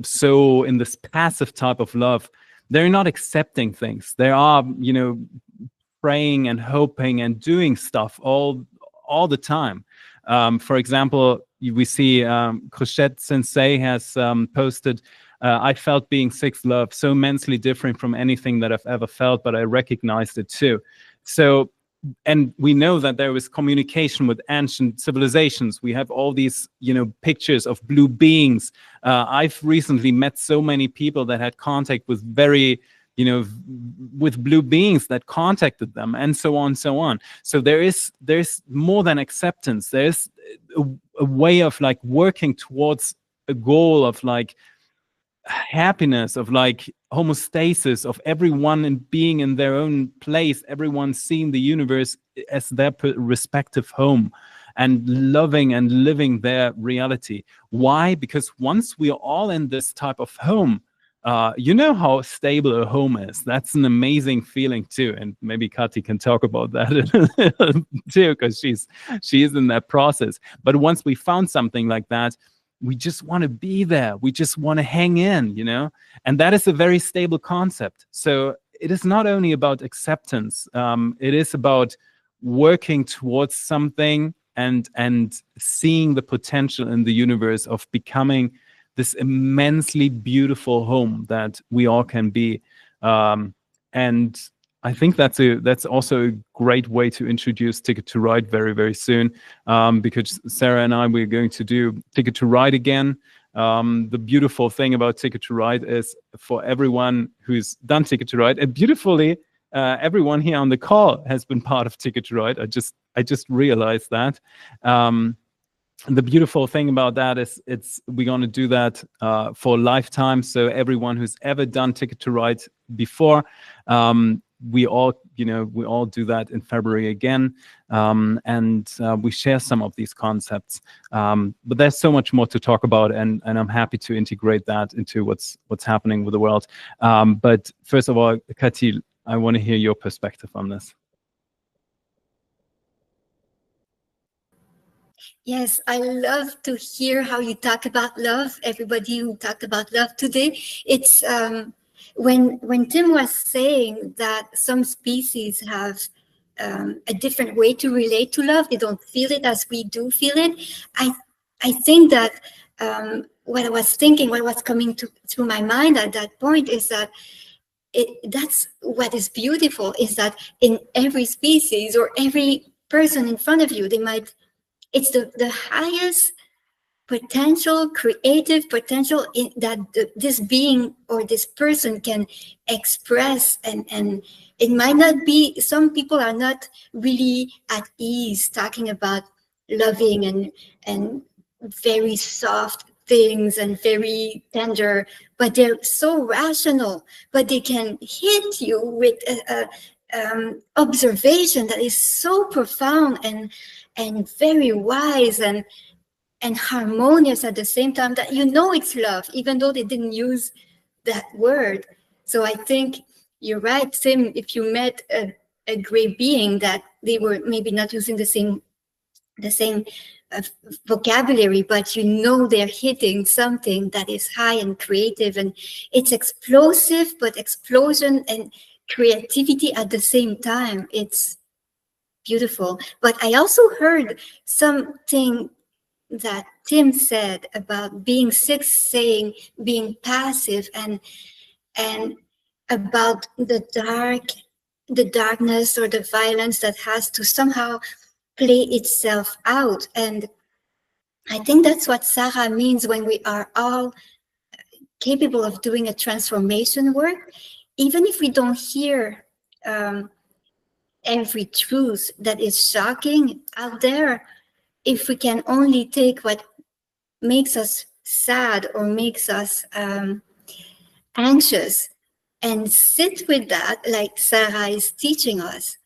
so in this passive type of love, they're not accepting things. They are praying and hoping and doing stuff all the time. For example, we see Crochet Sensei has posted, I felt being six love so immensely different from anything that I've ever felt, but I recognized it too. So, and we know that there was communication with ancient civilizations. We have all these, pictures of blue beings. I've recently met so many people that had contact with with blue beings that contacted them, and so on, so on. So there's more than acceptance. There's a way of like working towards a goal of like happiness, of like homeostasis, of everyone and being in their own place, everyone seeing the universe as their respective home and loving and living their reality. Why? Because once we are all in this type of home, you know how stable a home is. That's an amazing feeling too. And maybe Kati can talk about that too, because she's in that process. But once we found something like that, we just want to be there. We just want to hang in, and that is a very stable concept. So it is not only about acceptance. It is about working towards something and seeing the potential in the universe of becoming this immensely beautiful home that we all can be. And I think that's also a great way to introduce Ticket to Ride very, very soon, because Sarah and I, we're going to do Ticket to Ride again. The beautiful thing about Ticket to Ride is for everyone who's done Ticket to Ride, and beautifully, everyone here on the call has been part of Ticket to Ride. I just realized that. The beautiful thing about that is we're going to do that for a lifetime. So everyone who's ever done Ticket to Ride before, we all do that in February again, and we share some of these concepts. But there's so much more to talk about, and I'm happy to integrate that into what's happening with the world. But first of all, Kati, I want to hear your perspective on this. Yes, I love to hear how you talk about love. Everybody who talked about love today, it's when Tim was saying that some species have a different way to relate to love. They don't feel it as we do feel it. I think that what was coming through my mind at that point is that that's what is beautiful, is that in every species or every person in front of you, it's the highest potential, creative potential that this being or this person can express. And it might not be, some people are not really at ease talking about loving and very soft things and very tender, but they're so rational, but they can hit you with observation that is so profound and very wise and harmonious at the same time, that you know it's love, even though they didn't use that word. So I think you're right, Tim. If you met a great being that they were maybe not using the same vocabulary, but you know they're hitting something that is high and creative, and it's explosive, but explosion and creativity at the same time. It's beautiful. But I also heard something that Tim said about being sick, saying being passive, and about the darkness or the violence that has to somehow play itself out. And I think that's what Sarah means when we are all capable of doing a transformation work, even if we don't hear every truth that is shocking out there. If we can only take what makes us sad or makes us anxious and sit with that, like Sarah is teaching us,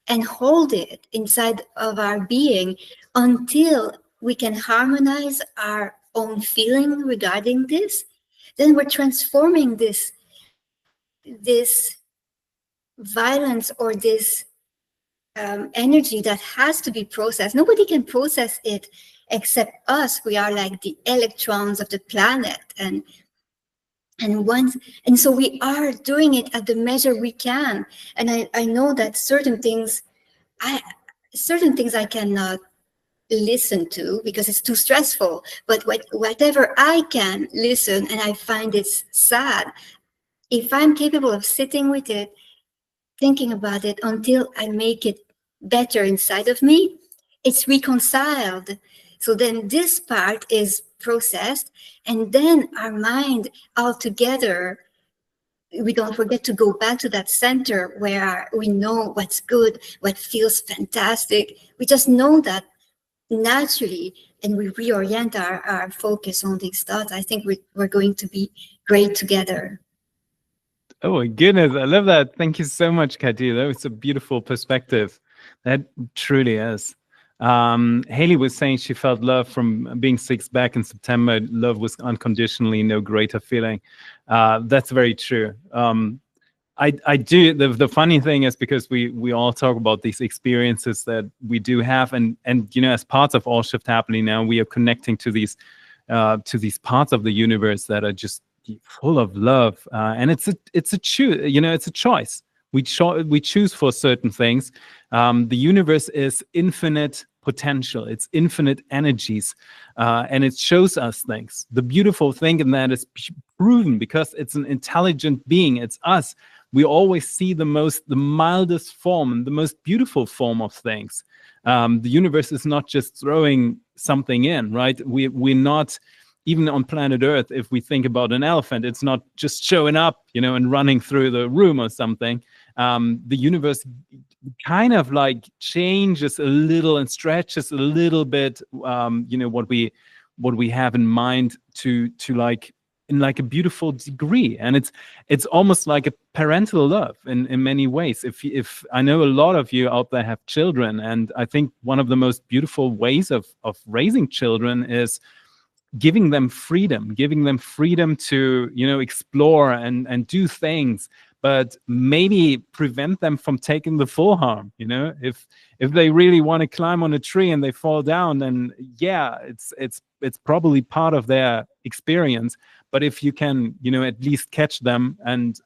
and hold it inside of our being until we can harmonize our own feeling regarding this, then we're transforming this violence or this energy that has to be processed. Nobody can process it except us. We are like the electrons of the planet, and so we are doing it at the measure we can. And I know that certain things I cannot listen to because it's too stressful, but whatever I can listen and I find it's sad, if I'm capable of sitting with it, thinking about it until I make it better inside of me, it's reconciled. So then this part is processed, and then our mind altogether, we don't forget to go back to that center where we know what's good, what feels fantastic. We just know that naturally, and we reorient our focus on these thoughts. I think we're going to be great together. Oh my goodness, I love that. Thank you so much, Katy. That was a beautiful perspective. That truly is. Haley was saying she felt love from being 6 back in September. Love was unconditionally, no greater feeling. That's very true. I do. The funny thing is, because we all talk about these experiences that we do have, and as parts of All Shift Happening now, we are connecting to these parts of the universe that are just full of love, and it's a choice. We choose for certain things. The universe is infinite potential. It's infinite energies, and it shows us things. The beautiful thing in that is proven because it's an intelligent being. It's us. We always see the mildest form and the most beautiful form of things. The universe is not just throwing something in, right? We're not. Even on planet Earth, if we think about an elephant, it's not just showing up, and running through the room or something. The universe kind of like changes a little and stretches a little bit, what we have in mind to like in like a beautiful degree, and it's almost like a parental love in many ways. If I know a lot of you out there have children, and I think one of the most beautiful ways of raising children is giving them freedom to explore and do things, but maybe prevent them from taking the full harm. If they really want to climb on a tree and they fall down, then yeah, it's probably part of their experience. But if you can at least catch them and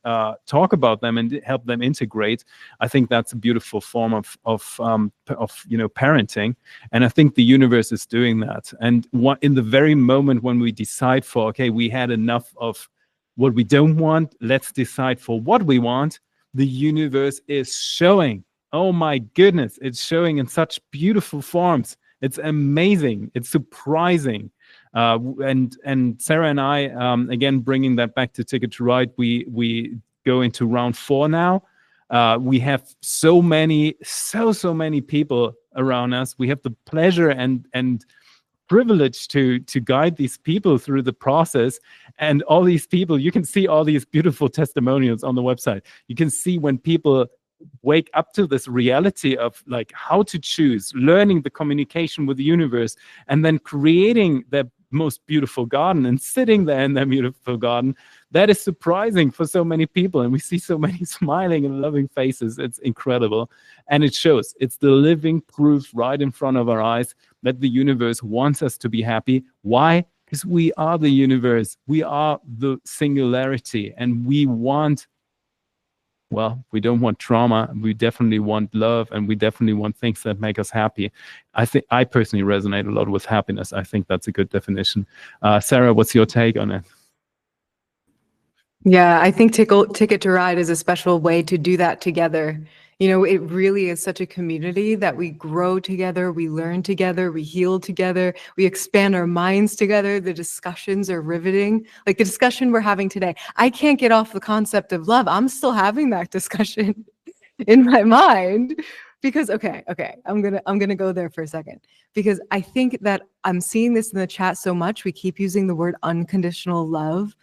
talk about them and help them integrate, I think that's a beautiful form of parenting. And I think the universe is doing that. And in the very moment when we decide for, okay, we had enough of what we don't want, let's decide for what we want, the universe is showing. Oh my goodness, it's showing in such beautiful forms. It's amazing. It's surprising. And Sarah and I, again, bringing that back to Ticket to Ride, we go into round 4 now. We have so many people around us. We have the pleasure and privilege to guide these people through the process. And all these people, you can see all these beautiful testimonials on the website. You can see when people wake up to this reality of like how to choose, learning the communication with the universe, and then creating their most beautiful garden and sitting there in their beautiful garden, that is surprising for so many people. And we see so many smiling and loving faces. It's incredible. And it shows. It's the living proof right in front of our eyes that the universe wants us to be happy. Why? Because we are the universe. We are the singularity. And we want, well, we don't want trauma. We definitely want love, and we definitely want things that make us happy. I personally resonate a lot with happiness. I think that's a good definition. Sarah, what's your take on it? Yeah, I think Ticket to Ride is a special way to do that together. You know, it really is such a community that we grow together, we learn together, we heal together, we expand our minds together. The discussions are riveting. Like the discussion we're having today. I can't get off the concept of love. I'm still having that discussion in my mind because okay, I'm gonna go there for a second because I think that I'm seeing this in the chat so much. We keep using the word unconditional love.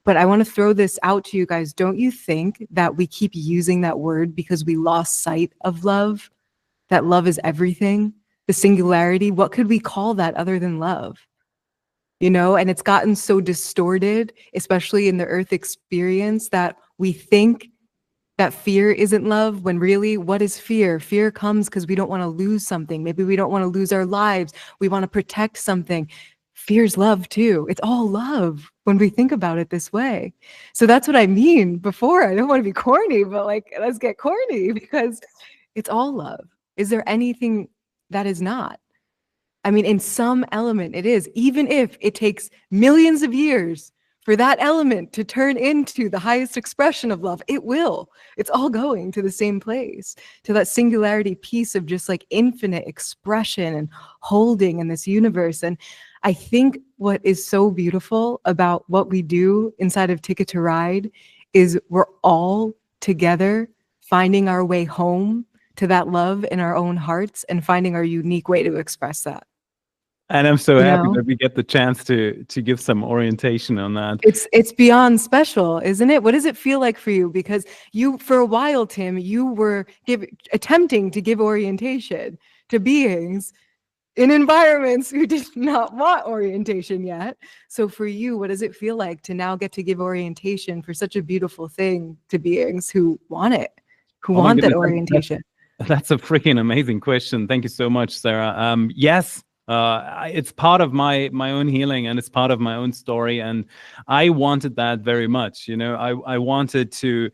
But I want to throw this out to you guys. Don't you think that we keep using that word because we lost sight of love? That love is everything, the singularity. What could we call that other than love? You know, and it's gotten so distorted, especially in the earth experience, that we think that fear isn't love when really, what is fear? Fear comes because we don't want to lose something. Maybe we don't want to lose our lives. We want to protect something. Fear's love too. It's all love when we think about it this way. So that's what I mean before. I don't want to be corny, but like, let's get corny because it's all love. Is there anything that is not? I mean, in some element it is, even if it takes millions of years for that element to turn into the highest expression of love, it will. It's all going to the same place, to that singularity piece of just like infinite expression and holding in this universe. And I think what is so beautiful about what we do inside of Ticket to Ride is we're all together finding our way home to that love in our own hearts and finding our unique way to express that. And I'm so happy that we get the chance to give some orientation on that. It's beyond special, isn't it? What does it feel like for you? Because you, for a while, Tim, you were attempting to give orientation to beings in environments who did not want orientation yet. So for you, what does it feel like to now get to give orientation for such a beautiful thing to beings who want it, who want that orientation? That's a freaking amazing question. Thank you so much, Sarah. Yes, it's part of my own healing, and it's part of my own story. And I wanted that very much. You know, I wanted to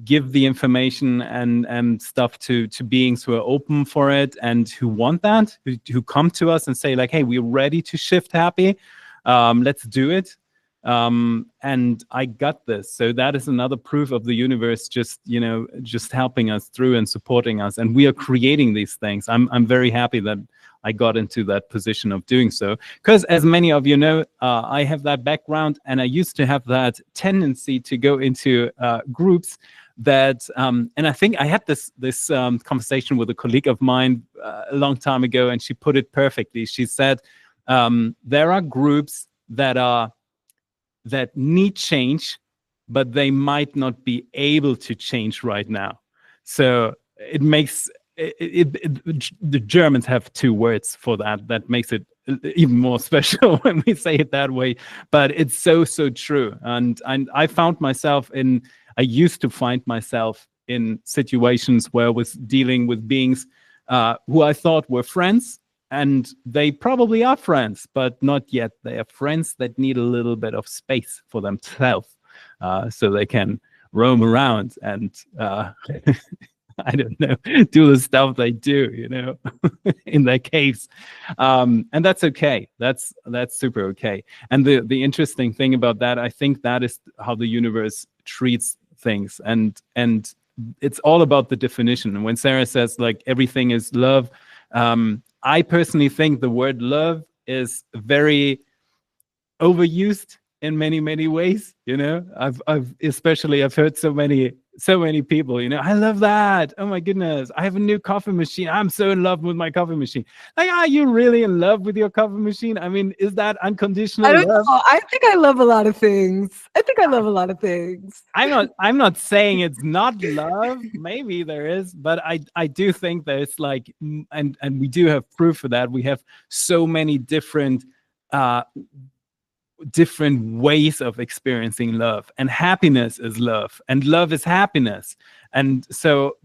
give the information and stuff to beings who are open for it and who want that, who come to us and say like, hey, we're ready to shift happy. Let's do it. And I got this. So that is another proof of the universe just, you know, just helping us through and supporting us. And we are creating these things. I'm very happy that I got into that position of doing so. Because as many of you know, I have that background, and I used to have that tendency to go into groups that, and I think I had this conversation with a colleague of mine a long time ago, and she put it perfectly. She said, there are groups that need change, but they might not be able to change right now. So it makes the Germans have two words for that. That makes it even more special when we say it that way. But it's so true. And I found myself I used to find myself in situations where I was dealing with beings who I thought were friends. And they probably are friends, but not yet. They are friends that need a little bit of space for themselves, so they can roam around and I don't know, do the stuff they do, you know, in their caves, and that's okay. That's super okay. And the interesting thing about that, I think that is how the universe treats things, and it's all about the definition. And when Sarah says like everything is love, I personally think the word love is very overused in many ways. You know, I've heard so many people, you know, I love that. Oh my goodness, I have a new coffee machine. I'm so in love with my coffee machine. Like, are you really in love with your coffee machine? I mean, is that unconditional I don't love? know. I think I love a lot of things. I think I love a lot of things. I'm not saying it's not love. Maybe there is, but I do think that it's like, and we do have proof for that. We have so many different ways of experiencing love, and happiness is love, and love is happiness. And so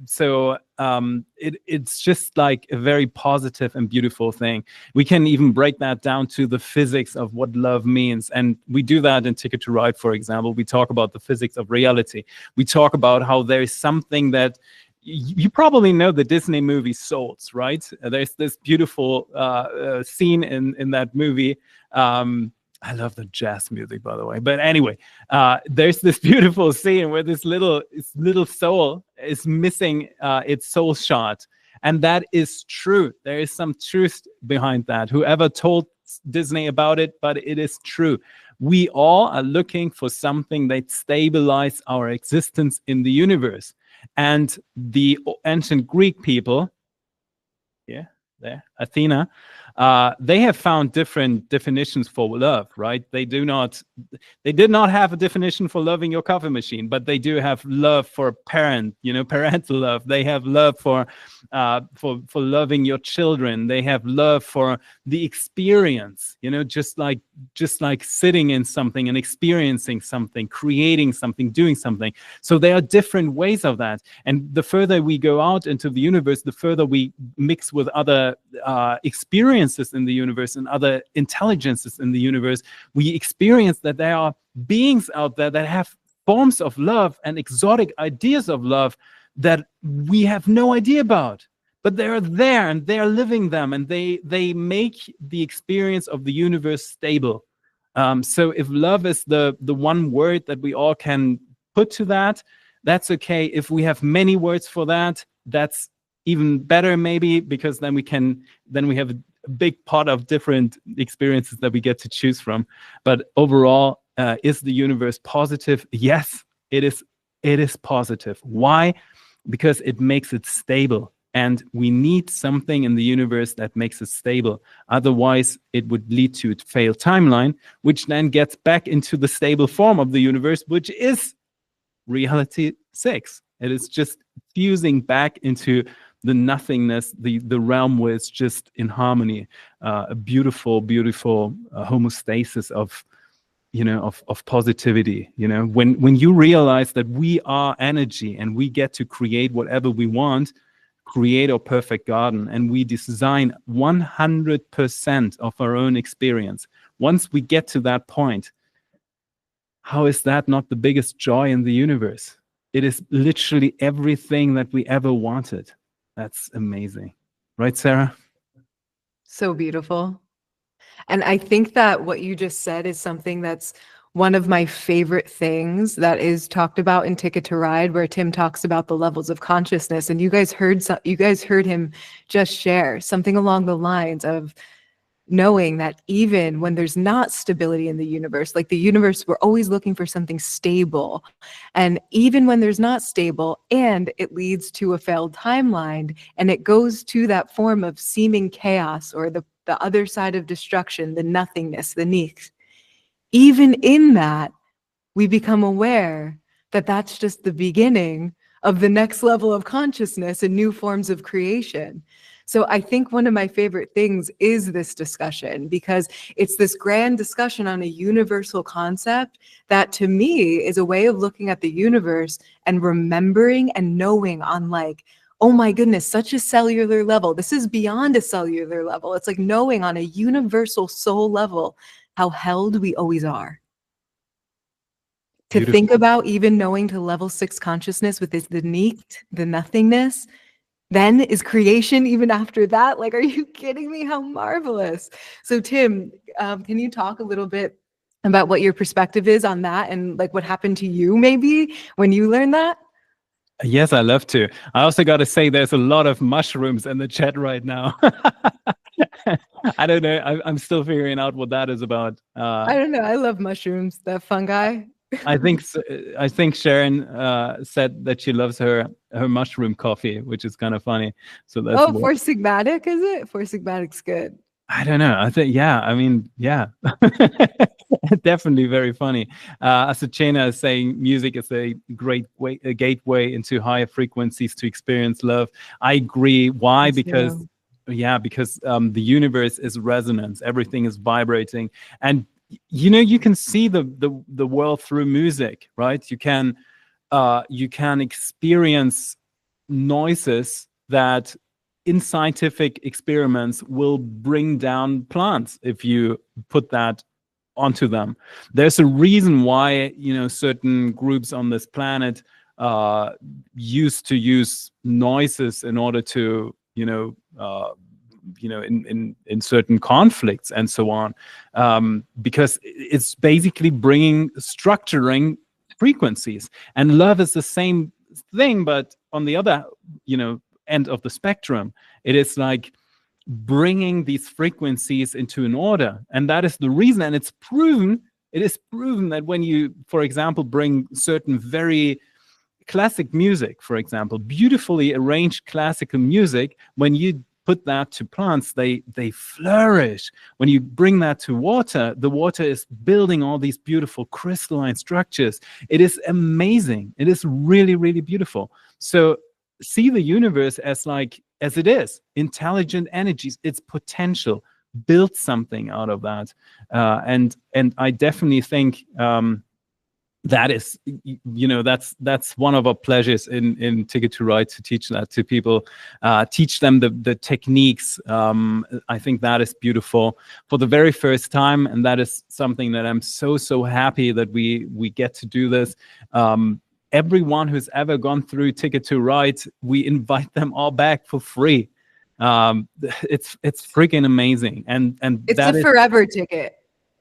it's just like a very positive and beautiful thing. We can even break that down to the physics of what love means, and we do that in Ticket to Ride, for example. We talk about the physics of reality. We talk about how there is something that you probably know the Disney movie Souls, right? There's this beautiful scene in that movie. I love the jazz music, by the way. But anyway, there's this beautiful scene where this little soul is missing its soul shot. And that is true. There is some truth behind that. Whoever told Disney about it, but it is true. We all are looking for something that stabilizes our existence in the universe. And the ancient Greek people, Athena, they have found different definitions for love, right? They did not have a definition for loving your coffee machine, but they do have love for parental love. They have love for loving your children. They have love for the experience, just like sitting in something and experiencing something, creating something, doing something. So there are different ways of that. And the further we go out into the universe, the further we mix with other experiences in the universe and other intelligences in the universe, we experience that there are beings out there that have forms of love and exotic ideas of love that we have no idea about. But they're there and they're living them, and they make the experience of the universe stable. So if love is the one word that we all can put to that, that's okay. If we have many words for that, that's even better, maybe, because then we have a big pot of different experiences that we get to choose from. But overall, is the universe positive? Yes, it is. It is positive. Why? Because it makes it stable. And we need something in the universe that makes it stable. Otherwise, it would lead to a failed timeline, which then gets back into the stable form of the universe, which is reality 6. It is just fusing back into the nothingness, the realm where it's just in harmony, a beautiful homeostasis of positivity. When you realize that we are energy and we get to create whatever we want, create our perfect garden, and we design 100% of our own experience. Once we get to that point, how is that not the biggest joy in the universe? It is literally everything that we ever wanted. That's amazing. Right, Sarah? So beautiful. And I think that what you just said is something that's one of my favorite things that is talked about in Ticket to Ride, where Tim talks about the levels of consciousness. And you guys heard him just share something along the lines of knowing that even when there's not stability in the universe, like the universe, we're always looking for something stable. And even when there's not stable and it leads to a failed timeline and it goes to that form of seeming chaos or the other side of destruction, the nothingness, the nichts, even in that, we become aware that that's just the beginning of the next level of consciousness and new forms of creation. So I think one of my favorite things is this discussion, because it's this grand discussion on a universal concept that to me is a way of looking at the universe and remembering and knowing on like, oh my goodness, such a cellular level. This is beyond a cellular level. It's like knowing on a universal soul level how held we always are. To think about even knowing to level 6 consciousness with this, the nicht, the nothingness, then is creation even after that? Like, are you kidding me? How marvelous. So Tim, can you talk a little bit about what your perspective is on that and like what happened to you maybe when you learned that? Yes, I love to. I also got to say there's a lot of mushrooms in the chat right now. I don't know. I'm still figuring out what that is about. I don't know. I love mushrooms, the fungi. I think Sharon said that she loves her mushroom coffee, which is kind of funny. So that's Four Sigmatic, is it? Four Sigmatic's good. I don't know. I think, yeah, I mean, yeah, definitely very funny. Azucena is saying music is a great way, a gateway into higher frequencies to experience love. I agree. Why? Yes, Because, yeah, because the universe is resonance. Everything is vibrating. And, you know, you can see the world through music, right? You can experience noises that in scientific experiments will bring down plants if you put that onto them. There's a reason why, you know, certain groups on this planet used to use noises in order to, in certain conflicts and so on, because it's basically structuring frequencies. And love is the same thing, but on the other, end of the spectrum, it is like bringing these frequencies into an order. And that is the reason, and it is proven that when you, for example, bring certain very classic music, for example, beautifully arranged classical music, when you put that to plants, they flourish. When you bring that to water, the water is building all these beautiful crystalline structures. It is amazing. It is really, really beautiful. So see the universe as it is, intelligent energies, its potential, build something out of that. And I definitely think that is, that's one of our pleasures in Ticket to Ride, to teach that to people, teach them the techniques. I think that is beautiful for the very first time, and that is something that I'm so happy that we get to do this. Everyone who's ever gone through Ticket to Ride, we invite them all back for free. It's freaking amazing, and it's a forever ticket.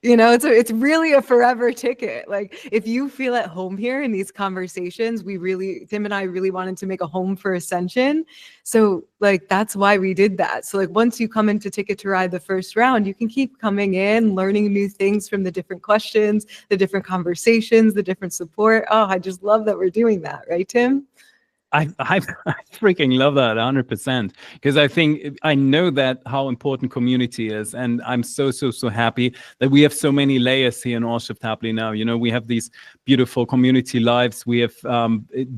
It's really a forever ticket. Like, if you feel at home here in these conversations, Tim and I really wanted to make a home for Ascension. So like, that's why we did that. So like, once you come into Ticket to Ride the first round, you can keep coming in, learning new things from the different questions, the different conversations, the different support. Oh, I just love that we're doing that. Right, Tim? I freaking love that 100%, because I know that how important community is, and I'm so happy that we have so many layers here in Allshift Happily now. We have these beautiful community lives. We have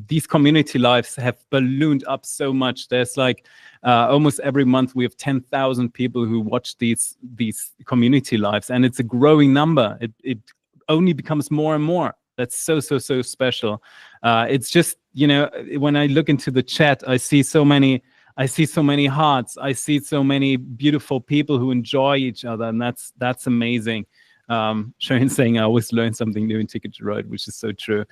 these community lives have ballooned up so much. There's like almost every month we have 10,000 people who watch these community lives, and it's a growing number. It only becomes more and more. That's so special. It's just, when I look into the chat, I see so many hearts. I see so many beautiful people who enjoy each other, and that's amazing. Sharon saying I always learn something new in Ticket to Ride, which is so true.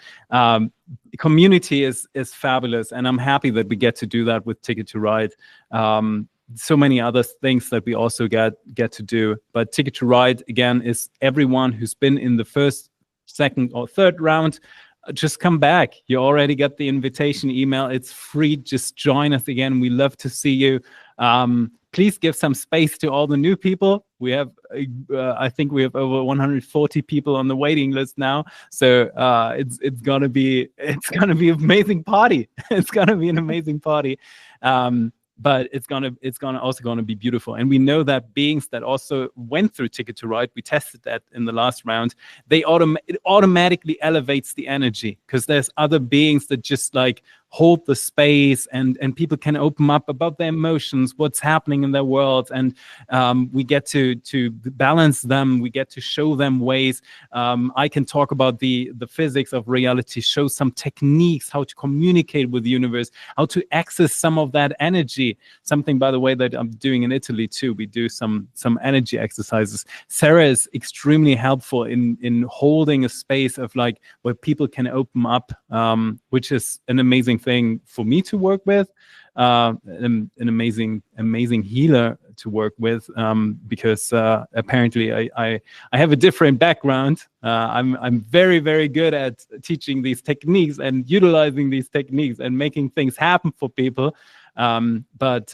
Community is fabulous, and I'm happy that we get to do that with Ticket to Ride. So many other things that we also get to do, but Ticket to Ride again is everyone who's been in the first, second or third round. Just come back. You already got the invitation email. It's free. Just join us again. We love to see you. Please give some space to all the new people. We have, I think we have over 140 people on the waiting list now. So it's gonna be an amazing party. It's gonna be an amazing party. But it's also gonna be beautiful. And we know that beings that also went through Ticket to Ride, we tested that in the last round, it automatically elevates the energy, because there's other beings that just like hold the space, and people can open up about their emotions, what's happening in their world, and we get to balance them. We get to show them ways. I can talk about the physics of reality, show some techniques, how to communicate with the universe, how to access some of that energy. Something, by the way, that I'm doing in Italy too. We do some energy exercises. Sarah is extremely helpful in holding a space of like where people can open up, which is an amazing thing for me to work with, an amazing healer to work with, because apparently I have a different background. I'm very, very good at teaching these techniques and utilizing these techniques and making things happen for people. But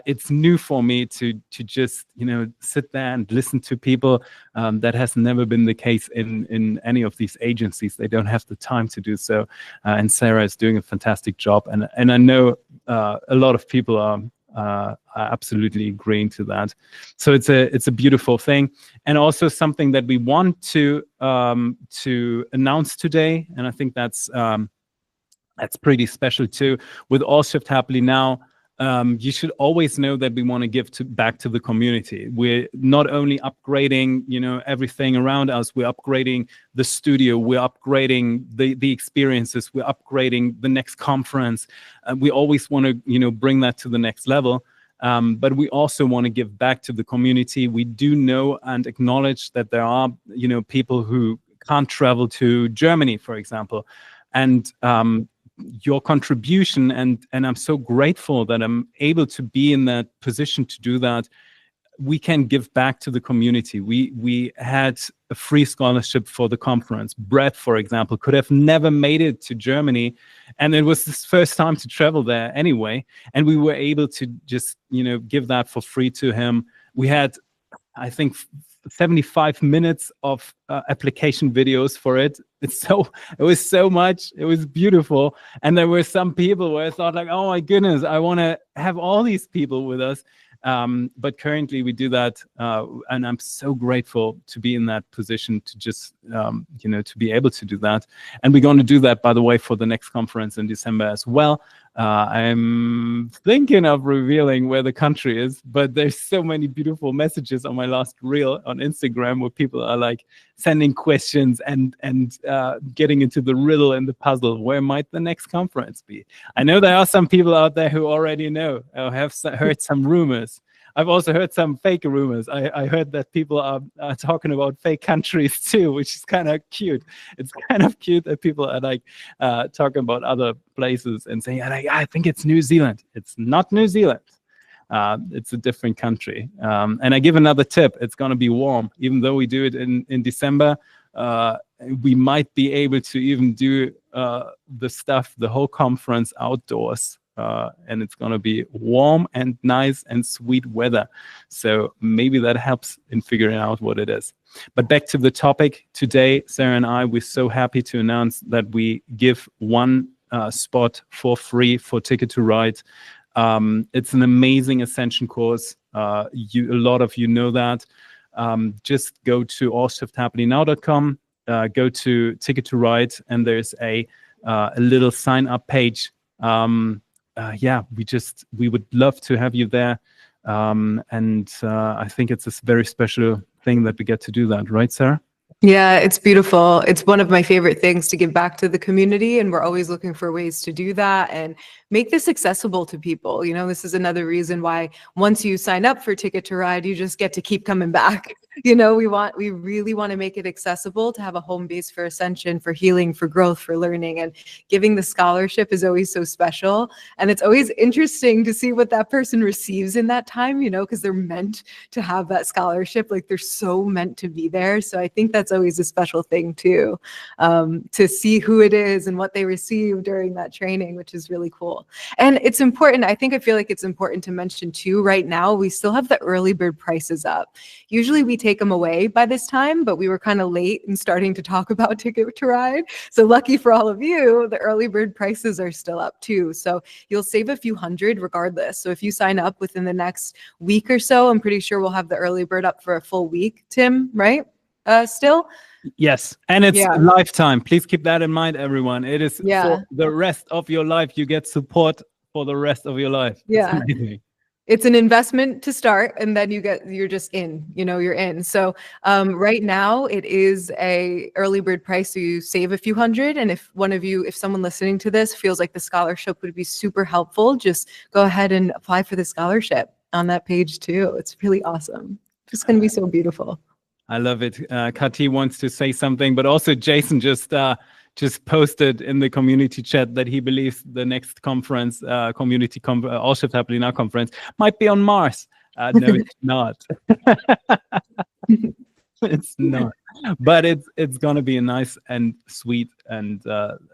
it's new for me to just sit there and listen to people. That has never been the case in any of these agencies. They don't have the time to do so, and Sarah is doing a fantastic job, and I know a lot of people are absolutely agreeing to that. So it's a beautiful thing, and also something that we want to announce today. And I think that's pretty special too. With All Shift Happily Now, you should always know that we want to give back to the community. We're not only upgrading, everything around us. We're upgrading the studio. We're upgrading the experiences. We're upgrading the next conference. We always want to, bring that to the next level. But we also want to give back to the community. We do know and acknowledge that there are, people who can't travel to Germany, for example, and your contribution, and I'm so grateful that I'm able to be in that position to do that. We can give back to the community. We had a free scholarship for the conference. Brett, for example, could have never made it to Germany, and it was his first time to travel there anyway, and we were able to just give that for free to him. We had, I think, 75 minutes of application videos for it. It was so much. It was beautiful. And there were some people where I thought like, oh my goodness, I want to have all these people with us. But currently we do that. And I'm so grateful to be in that position to just, to be able to do that. And we're going to do that, by the way, for the next conference in December as well. I'm thinking of revealing where the country is, but there's so many beautiful messages on my last reel on Instagram where people are like sending questions and getting into the riddle and the puzzle. Where might the next conference be? I know there are some people out there who already know or have heard some rumors. I've also heard some fake rumors. I heard that people are talking about fake countries too, which is kind of cute. It's kind of cute that people are like talking about other places and saying, I think it's New Zealand. It's not New Zealand. It's a different country. And I give another tip. It's going to be warm. Even though we do it in December, we might be able to even do the whole conference outdoors. And it's going to be warm and nice and sweet weather. So maybe that helps in figuring out what it is. But back to the topic today, Sarah and I, we're so happy to announce that we give one spot for free for Ticket to Ride. It's an amazing Ascension course. A lot of you know that. Just go to allshifthappily.now.com, go to Ticket to Ride, and there's a little sign-up page. We would love to have you there. And I think it's a very special thing that we get to do that. Right, Sarah? Yeah, it's beautiful. It's one of my favorite things to give back to the community, and we're always looking for ways to do that and make this accessible to people. This is another reason why once you sign up for Ticket to Ride, you just get to keep coming back. We really want to make it accessible to have a home base for Ascension, for healing, for growth, for learning, and giving the scholarship is always so special. And it's always interesting to see what that person receives in that time, because they're meant to have that scholarship. Like they're so meant to be there. So I think that's always a special thing too, to see who it is and what they receive during that training, which is really cool. And it's important. I feel like it's important to mention too, right now, we still have the early bird prices up. Usually we take them away by this time, but we were kind of late in starting to talk about Ticket to Ride. So lucky for all of you, the early bird prices are still up too. So you'll save a few hundred regardless. So if you sign up within the next week or so, I'm pretty sure we'll have the early bird up for a full week, Tim, right? Still? Yes, and it's a lifetime. Please keep that in mind, everyone. It is for the rest of your life. You get support for the rest of your life. Yeah. It's an investment to start, and then you're just in, you're in. So right now it is a early bird price. So you save a few hundred. And if someone listening to this feels like the scholarship would be super helpful, just go ahead and apply for the scholarship on that page too. It's really awesome. It's going to be so beautiful. I love it. Kati wants to say something, but also Jason just posted in the community chat that he believes the next conference, All Shift Happily Now conference, might be on Mars. No, it's not. It's not. But it's gonna be a nice and sweet and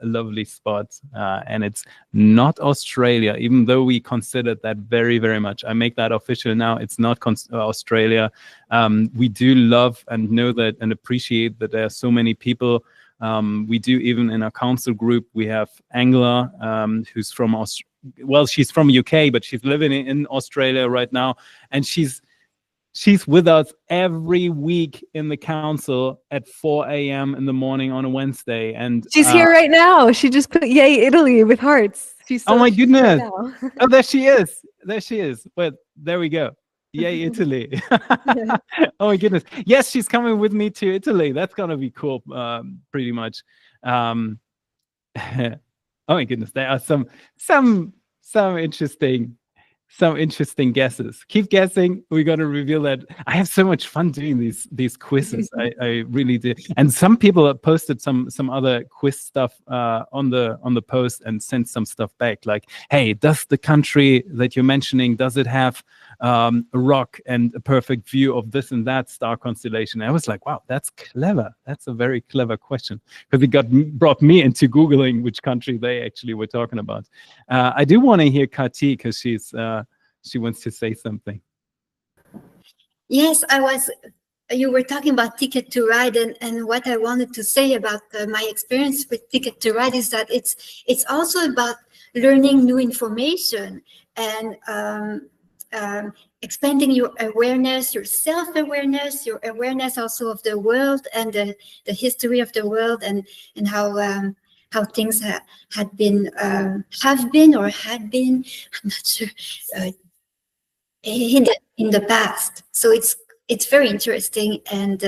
lovely spot. And it's not Australia, even though we considered that very, very much. I make that official now. It's not Australia. We do love and know that and appreciate that there are so many people. We do, even in our council group, we have Angela, who's from well, she's from UK, but she's living in Australia right now, and she's with us every week in the council at 4 a.m. in the morning on a Wednesday. And She's here right now. She just put "Yay Italy" with hearts. She's oh my she's here goodness! now. Oh, there she is. There she is. Well, there we go. Yay Italy! Oh my goodness! Yes, she's coming with me to Italy. That's gonna be cool. Pretty much. Oh my goodness! There are some interesting guesses. Keep guessing. We're gonna reveal that. I have so much fun doing these quizzes. I really do. And some people have posted some other quiz stuff on the post and sent some stuff back. Like, hey, does the country that you're mentioning, does it have a rock and a perfect view of this and that star constellation? And I was like, wow, that's clever. That's a very clever question, because it brought me into Googling which country they actually were talking about. I do want to hear Kati, because she wants to say something. Yes, you were talking about Ticket to Ride, and what I wanted to say about my experience with Ticket to Ride is that it's also about learning new information and expanding your awareness, your self-awareness, your awareness also of the world and the history of the world, and how things have been or had been, I'm not sure, in the past. So it's very interesting, and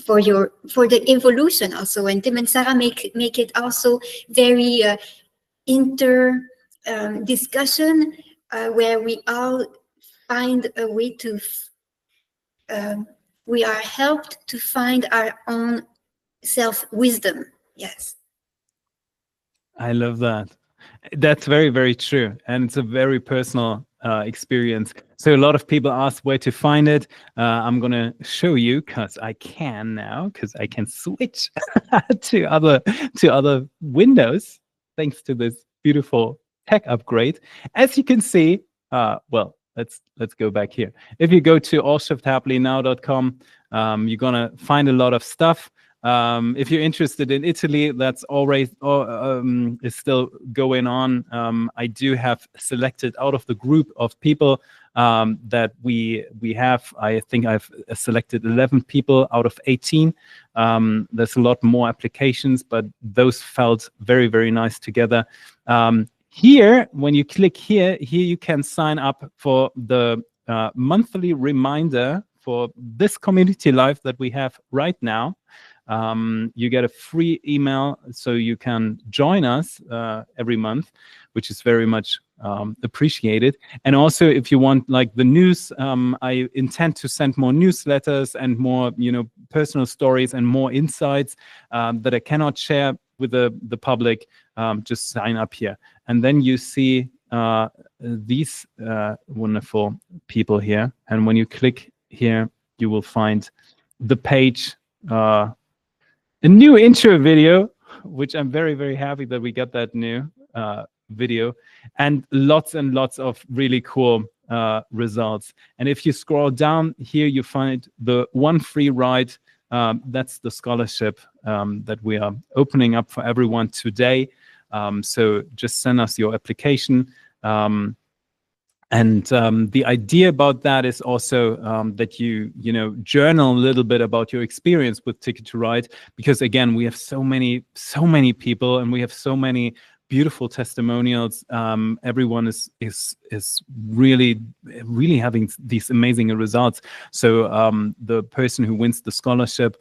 for the evolution also, and Tim and Sarah make it also very discussion where we all find a way to we are helped to find our own self-wisdom. Yes, I love that. That's very, very true. And it's a very personal experience. So a lot of people ask where to find it. I'm going to show you, because I can now, because I can switch to other windows, thanks to this beautiful tech upgrade. As you can see, well, let's go back here. If you go to allshifthappily.now.com, you're going to find a lot of stuff. If you're interested in Italy, that's always is still going on. I do have selected out of the group of people that we have. I think I've selected 11 people out of 18. There's a lot more applications, but those felt very, very nice together. Here, when you click here you can sign up for the monthly reminder for this community live that we have right now. You get a free email, so you can join us every month, which is very much appreciated. And also, if you want like the news, I intend to send more newsletters and more, personal stories and more insights that I cannot share with the public. Just sign up here, and then you see these wonderful people here. And when you click here, you will find the page. A new intro video, which I'm very, very happy that we got that new video, and lots of really cool results. And if you scroll down here, you find the one free ride. That's the scholarship that we are opening up for everyone today. So just send us your application. And the idea about that is also that you journal a little bit about your experience with Ticket to Ride, because again, we have so many people, and we have so many beautiful testimonials. Everyone is really having these amazing results. So the person who wins the scholarship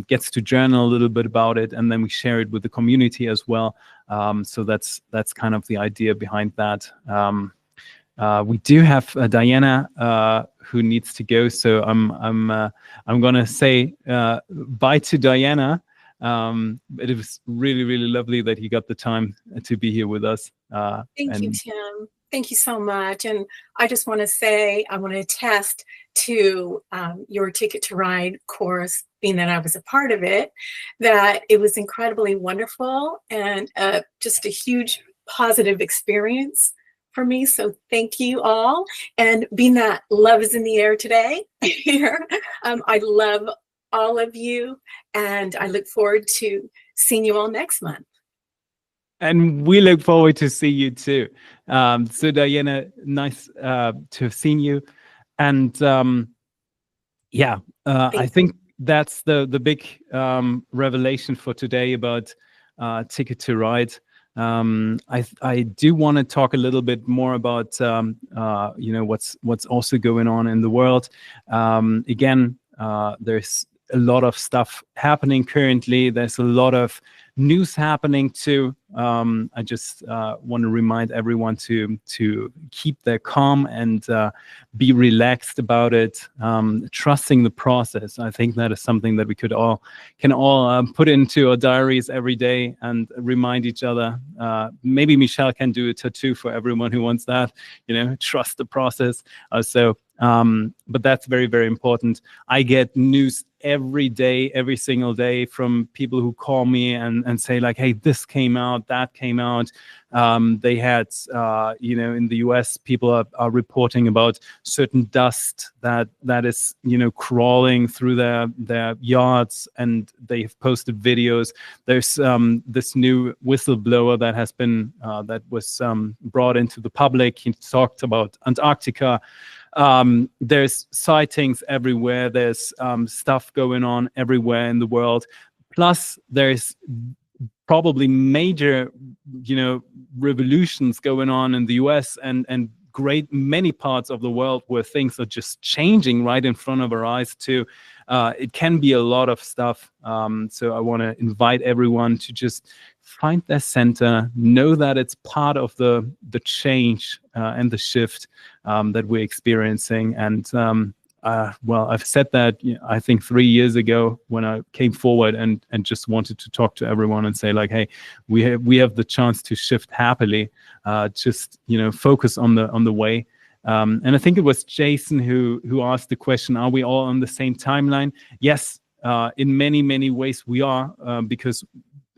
gets to journal a little bit about it, and then we share it with the community as well. So that's kind of the idea behind that. We do have Diana who needs to go, so I'm gonna say bye to Diana. It was really lovely that you got the time to be here with us. Thank you, Tim. Thank you so much. And I just want to say, I want to attest to your Ticket to Ride course, being that I was a part of it, that it was incredibly wonderful and just a huge positive experience for me. So thank you all. And being that love is in the air today here, I love all of you, and I look forward to seeing you all next month. And we look forward to see you too. So Diana, nice to have seen you. And yeah, I think that's the big revelation for today about Ticket to Ride. I do want to talk a little bit more about what's also going on in the world. Again, there's a lot of stuff happening currently. There's a lot of news happening too. I just want to remind everyone to keep their calm and be relaxed about it, trusting the process. I think that is something that we can all put into our diaries every day and remind each other. Maybe Michelle can do a tattoo for everyone who wants that. Trust the process. But that's very, very important. I get news every day, every single day from people who call me and say like, hey, this came out, that came out. They had, in the US, people are reporting about certain dust that is, crawling through their yards, and they've posted videos. There's this new whistleblower that has been, that was brought into the public. He talked about Antarctica. There's sightings everywhere. There's stuff going on everywhere in the world. Plus, there's probably major, revolutions going on in the US and great many parts of the world where things are just changing right in front of our eyes too. It can be a lot of stuff. So I want to invite everyone to just find their center, know that it's part of the change and the shift that we're experiencing. And I've said that, I think 3 years ago when I came forward and just wanted to talk to everyone and say like, hey, we have the chance to shift happily. Just focus on the way. And I think it was Jason who asked the question: are we all on the same timeline? Yes, in many, many ways we are, because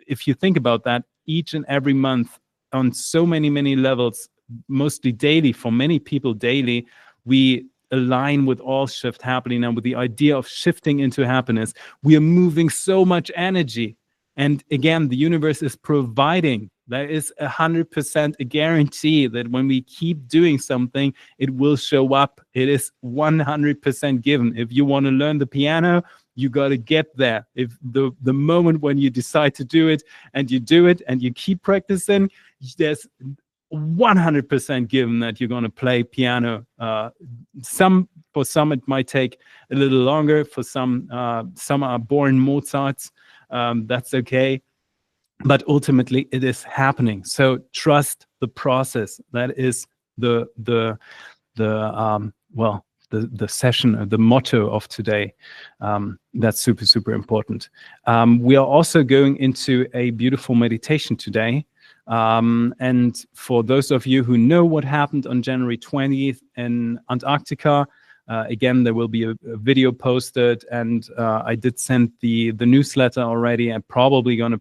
if you think about that, each and every month on so many levels, mostly daily, for many people daily, we align with all shift happening and with the idea of shifting into happiness. We are moving so much energy. And again, the universe is providing. There is 100% a guarantee that when we keep doing something, it will show up. It is 100% given. If you want to learn the piano, you got to get there. If the moment when you decide to do it and you keep practicing, there's 100% given that you're going to play piano. For some it might take a little longer. For some are born Mozarts. That's okay. But ultimately it is happening. So trust the process. That is the session, the motto of today. That's super, super important. We are also going into a beautiful meditation today. And for those of you who know what happened on January 20th in Antarctica, again, there will be a video posted, and I did send the newsletter already. I'm probably going to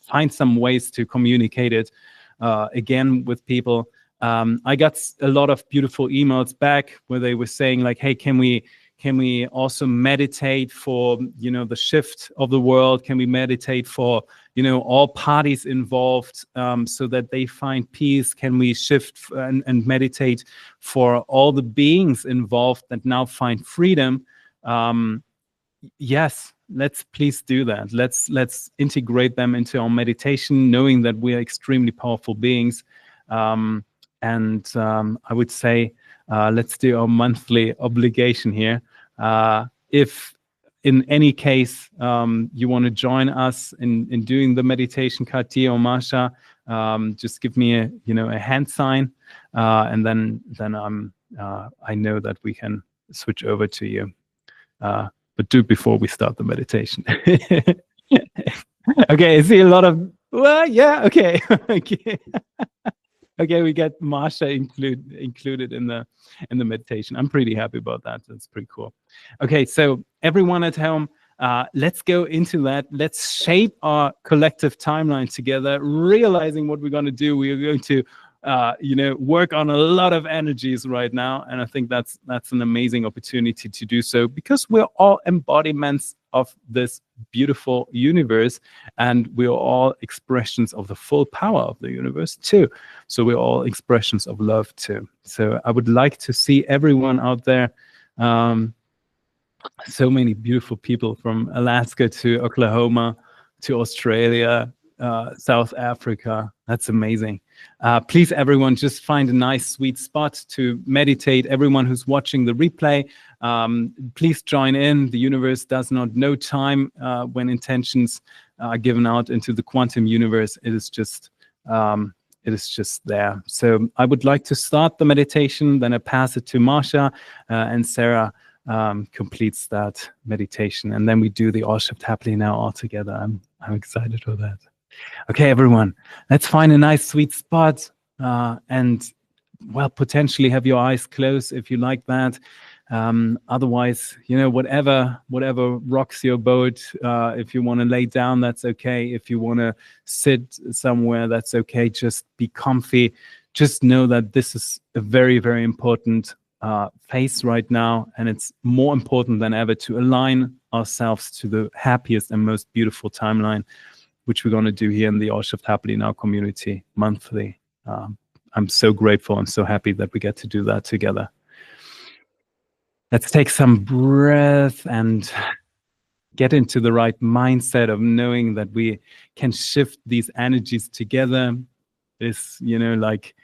find some ways to communicate it again with people. I got a lot of beautiful emails back where they were saying like, hey, can we also meditate for, the shift of the world? Can we meditate for, all parties involved, so that they find peace? Can we shift and meditate for all the beings involved that now find freedom? Yes, let's please do that. Let's integrate them into our meditation, knowing that we are extremely powerful beings. And I would say, let's do our monthly obligation here. If in any case you want to join us in doing the meditation, Kati or Masha, just give me a hand sign, and then I know that we can switch over to you. But do it before we start the meditation. Okay, I see a lot of, well, yeah, okay. Okay. Okay, we got Masha included in the meditation. I'm pretty happy about that. That's pretty cool. Okay, so everyone at home, let's go into that. Let's shape our collective timeline together, realizing what we're going to do. We are going to work on a lot of energies right now, and I think that's an amazing opportunity to do so, because we're all embodiments of this beautiful universe, and we're all expressions of the full power of the universe too. So we're all expressions of love too. So I would like to see everyone out there. So many beautiful people from Alaska to Oklahoma to Australia, South Africa. That's amazing. Please, everyone, just find a nice, sweet spot to meditate. Everyone who's watching the replay, please join in. The universe does not know time when intentions are given out into the quantum universe. It is just there. So I would like to start the meditation, then I pass it to Marsha, and Sarah completes that meditation, and then we do the all shift happily now all together. I'm excited for that. Okay, everyone, let's find a nice sweet spot, and well, potentially have your eyes closed if you like that. Otherwise, you know, whatever rocks your boat. If you want to lay down, that's okay. If you want to sit somewhere, that's okay. Just be comfy. Just know that this is a very, very important phase right now, and it's more important than ever to align ourselves to the happiest and most beautiful timeline, which we're going to do here in the All Shift Happily Now community monthly. I'm so grateful and so happy that we get to do that together. Let's take some breath and get into the right mindset of knowing that we can shift these energies together. It's, you know, like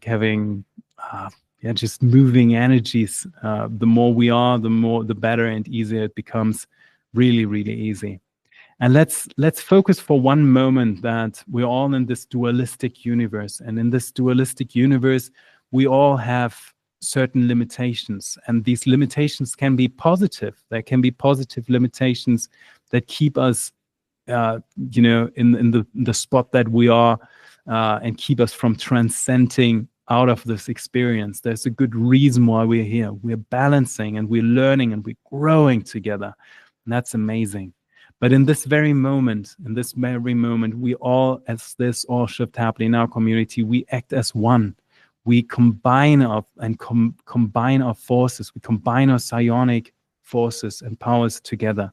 having just moving energies. The more we are, the better and easier it becomes. Really, really easy. And let's focus for one moment that we're all in this dualistic universe. And in this dualistic universe, we all have certain limitations. And these limitations can be positive. There can be positive limitations that keep us, in the spot that we are, and keep us from transcending out of this experience. There's a good reason why we're here. We're balancing and we're learning and we're growing together. And that's amazing. But in this very moment, we all, as this All Shift Happily Now community, we act as one. We combine our forces. We combine our psionic forces and powers together.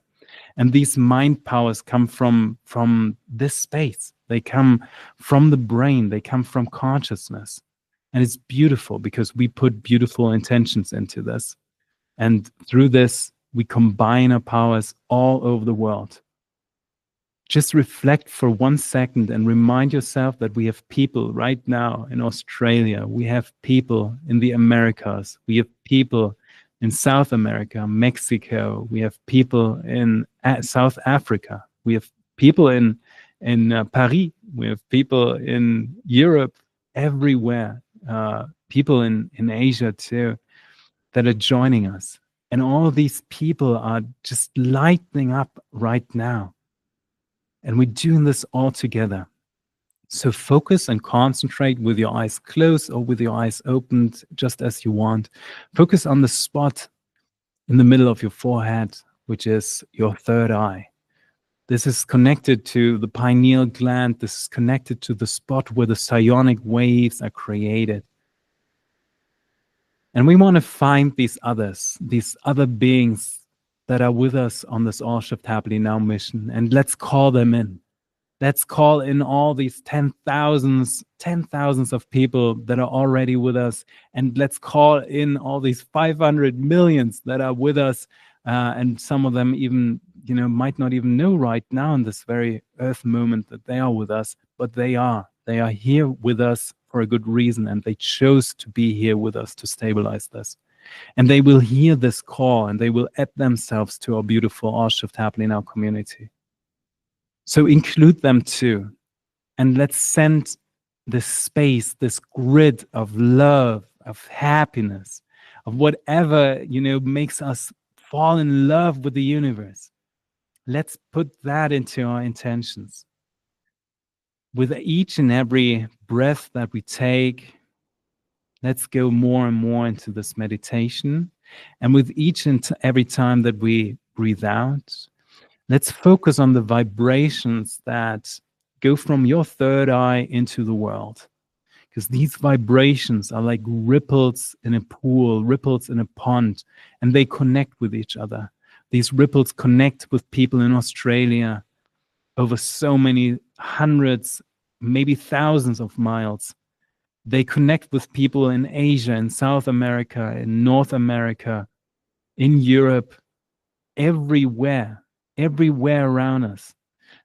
And these mind powers come from this space. They come from the brain. They come from consciousness. And it's beautiful because we put beautiful intentions into this. And through this, we combine our powers all over the world. Just reflect for 1 second and remind yourself that we have people right now in Australia. We have people in the Americas. We have people in South America, Mexico. We have people in South Africa. We have people in Paris. We have people in Europe, everywhere. People in Asia too, that are joining us. And all of these people are just lighting up right now. And we're doing this all together. So focus and concentrate with your eyes closed or with your eyes opened, just as you want. Focus on the spot in the middle of your forehead, which is your third eye. This is connected to the pineal gland. This is connected to the spot where the psionic waves are created. And we want to find these other beings that are with us on this All Shift Happily Now mission. And let's call them in. Let's call in all these 10,000s of people that are already with us. And let's call in all these 500 millions that are with us. And some of them even, might not even know right now in this very earth moment that they are with us, but they are. They are here with us for a good reason, and they chose to be here with us to stabilize this. And they will hear this call, and they will add themselves to our beautiful All Shift Happily Now community. So include them too. And let's send this space, this grid of love, of happiness, of whatever, makes us fall in love with the universe. Let's put that into our intentions. With each and every breath that we take, let's go more and more into this meditation. And with each and every time that we breathe out, let's focus on the vibrations that go from your third eye into the world. Because these vibrations are like ripples in a pool, ripples in a pond, and they connect with each other. These ripples connect with people in Australia over so many hundreds, maybe thousands of miles. They connect with people in Asia, in South America, in North America, in Europe, everywhere around us.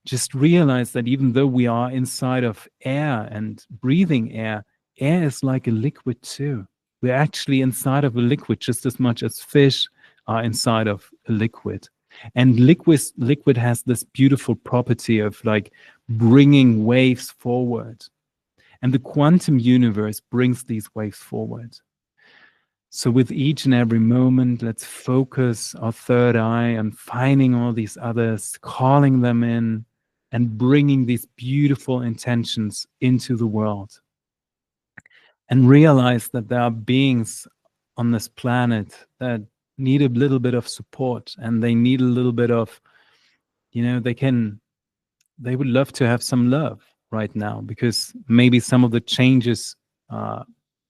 Just realize that even though we are inside of air and breathing air, air is like a liquid too. We're actually inside of a liquid just as much as fish are inside of a liquid. And liquid has this beautiful property of like bringing waves forward. And the quantum universe brings these waves forward. So with each and every moment, let's focus our third eye on finding all these others, calling them in, and bringing these beautiful intentions into the world. And realize that there are beings on this planet that need a little bit of support, and they need a little bit of, they would love to have some love right now, because maybe some of the changes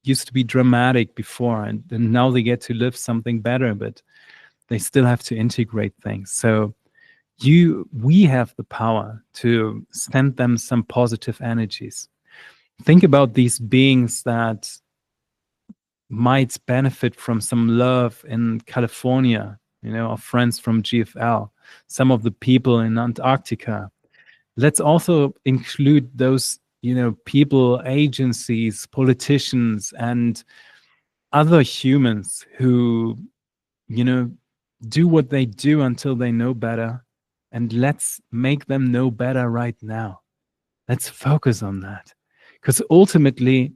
used to be dramatic before, and now they get to live something better, but they still have to integrate things. So we have the power to send them some positive energies. Think about these beings that might benefit from some love in California, our friends from GFL, some of the people in Antarctica. Let's also include those, people, agencies, politicians, and other humans who, do what they do until they know better. And let's make them know better right now. Let's focus on that. Because ultimately,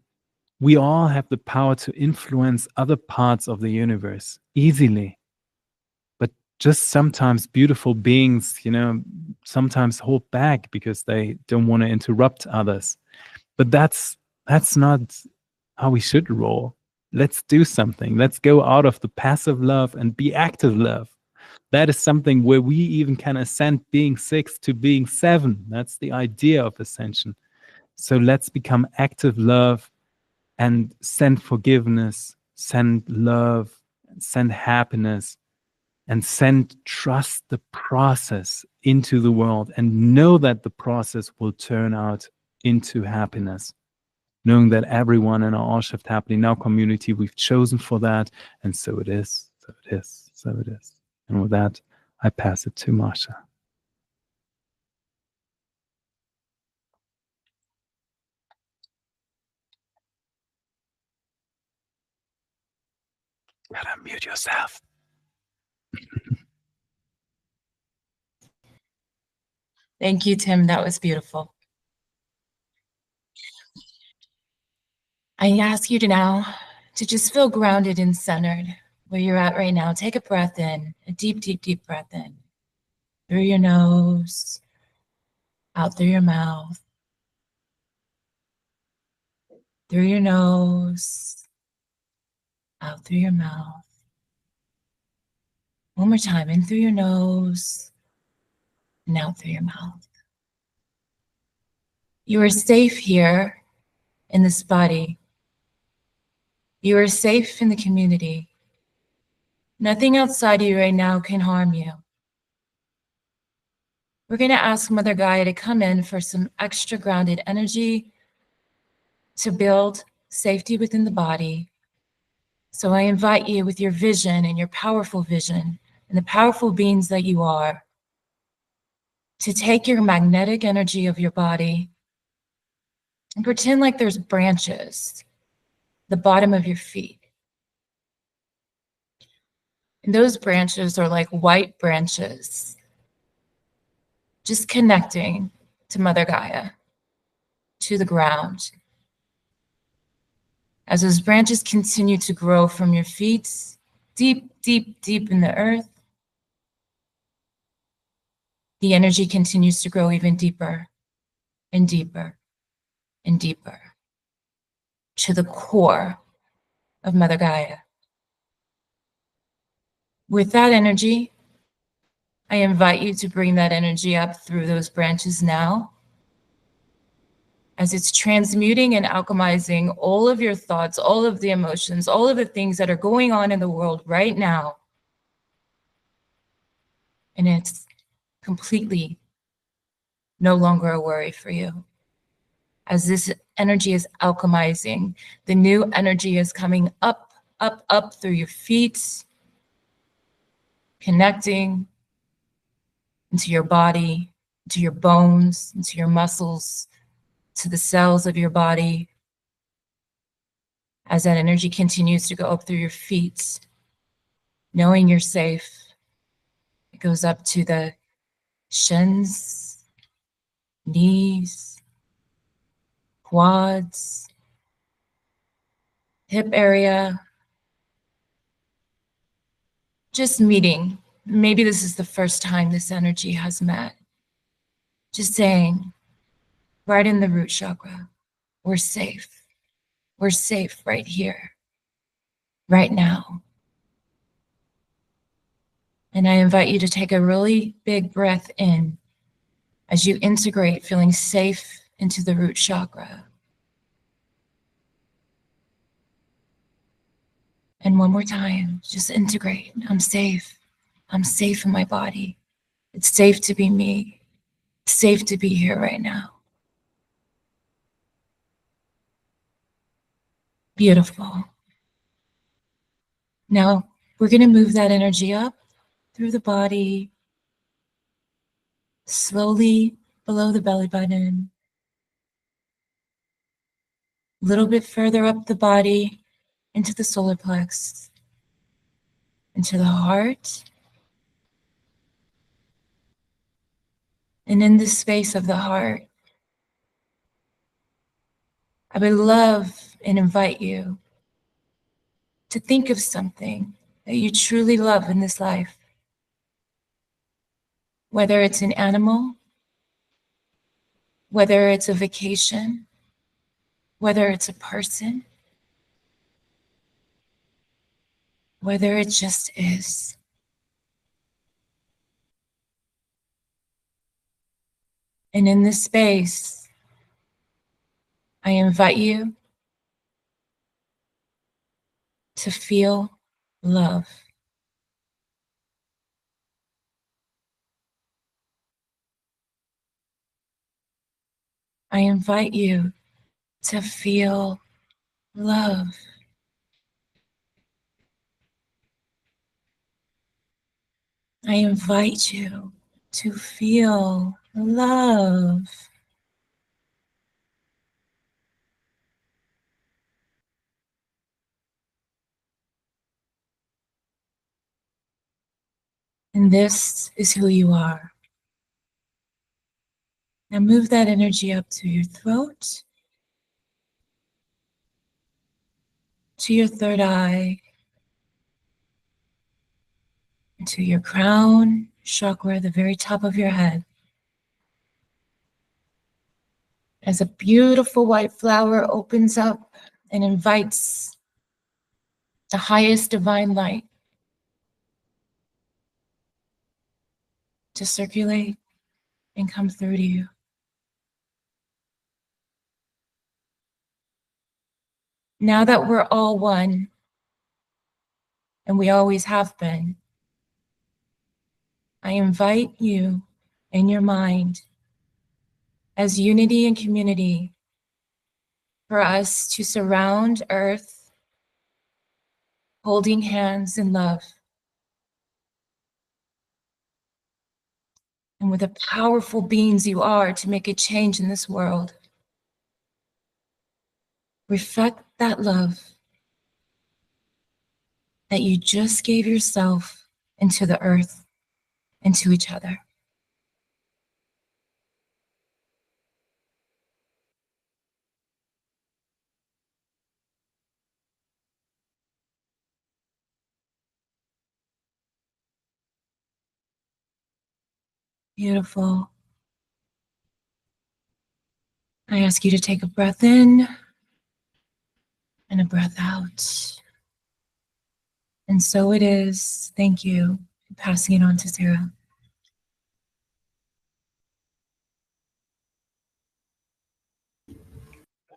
we all have the power to influence other parts of the universe easily. But just sometimes beautiful beings, sometimes hold back because they don't want to interrupt others. But that's not how we should roll. Let's do something. Let's go out of the passive love and be active love. That is something where we even can ascend being 6 to being 7. That's the idea of ascension. So let's become active love and send forgiveness, send love, send happiness, and send trust the process into the world, and know that the process will turn out into happiness. Knowing that everyone in our All Shift Happily Now community, we've chosen for that, and so it is, so it is, so it is. And with that, I pass it to Marsha. Gotta mute yourself. Thank you, Tim. That was beautiful. I ask you to now to just feel grounded and centered where you're at right now. Take a breath in, a deep, deep, deep breath in. Through your nose, out through your mouth. Through your nose, out through your mouth. One more time, in through your nose and out through your mouth. You are safe here in this body. You are safe in the community. Nothing outside of you right now can harm you. We're going to ask Mother Gaia to come in for some extra grounded energy to build safety within the body. So I invite you, with your vision and your powerful vision and the powerful beings that you are, to take your magnetic energy of your body and pretend like there's branches, the bottom of your feet. And those branches are like white branches, just connecting to Mother Gaia, to the ground. As those branches continue to grow from your feet, deep, deep, deep in the earth, the energy continues to grow even deeper and deeper and deeper to the core of Mother Gaia. With that energy, I invite you to bring that energy up through those branches now, as it's transmuting and alchemizing all of your thoughts, all of the emotions, all of the things that are going on in the world right now. and it's completely no longer a worry for you. As this energy is alchemizing, the new energy is coming up, up, up through your feet, connecting into your body, into your bones, into your muscles, to the cells of your body. As that energy continues to go up through your feet, knowing you're safe, it goes up to the shins, knees, quads, hip area. Just meeting. Maybe this is the first time this energy has met. Just saying, right in the root chakra, we're safe. We're safe right here, right now. And I invite you to take a really big breath in as you integrate, feeling safe into the root chakra. And one more time, just integrate. I'm safe. I'm safe in my body. It's safe to be me. It's safe to be here right now. Beautiful. Now, we're going to move that energy up through the body, slowly below the belly button, a little bit further up the body, into the solar plex, into the heart. And in this space of the heart, I would love and invite you to think of something that you truly love in this life. Whether it's an animal, whether it's a vacation, whether it's a person, whether it just is. And in this space, I invite you to feel love. I invite you to feel love. I invite you to feel love. And this is who you are. Now move that energy up to your throat, to your third eye, to your crown chakra, the very top of your head. As a beautiful white flower opens up and invites the highest divine light to circulate and come through to you. Now that we're all one, and we always have been, I invite you in your mind as unity and community for us to surround Earth, holding hands in love. And with the powerful beings you are to make a change in this world, reflect that love that you just gave yourself into the earth and to each other. Beautiful. I ask you to take a breath in and a breath out. And so it is. Thank you. Passing it on to Sarah.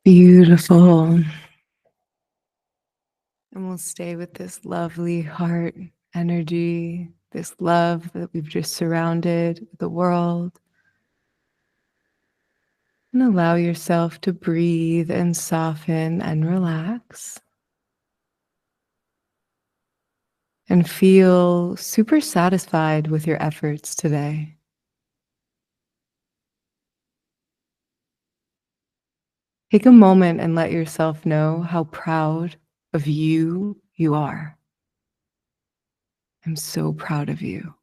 Beautiful. And we'll stay with this lovely heart energy, this love that we've just surrounded the world. And allow yourself to breathe and soften and relax. And feel super satisfied with your efforts today. Take a moment and let yourself know how proud of you are. I'm so proud of you.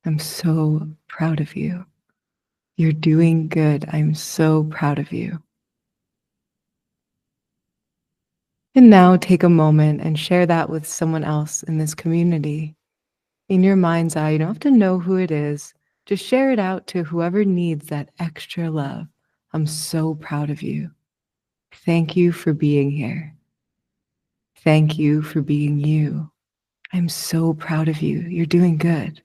I'm so proud of you. You're doing good. I'm so proud of you. And now take a moment and share that with someone else in this community. In your mind's eye, you don't have to know who it is. Just share it out to whoever needs that extra love. I'm so proud of you. Thank you for being here. Thank you for being you. I'm so proud of you. You're doing good.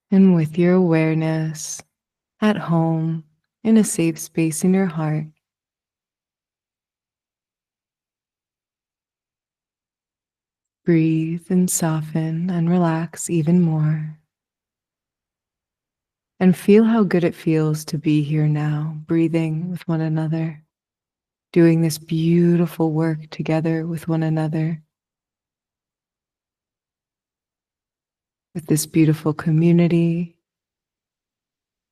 And with your awareness at home, in a safe space in your heart, breathe and soften and relax even more. And feel how good it feels to be here now, breathing with one another, doing this beautiful work together with one another, with this beautiful community,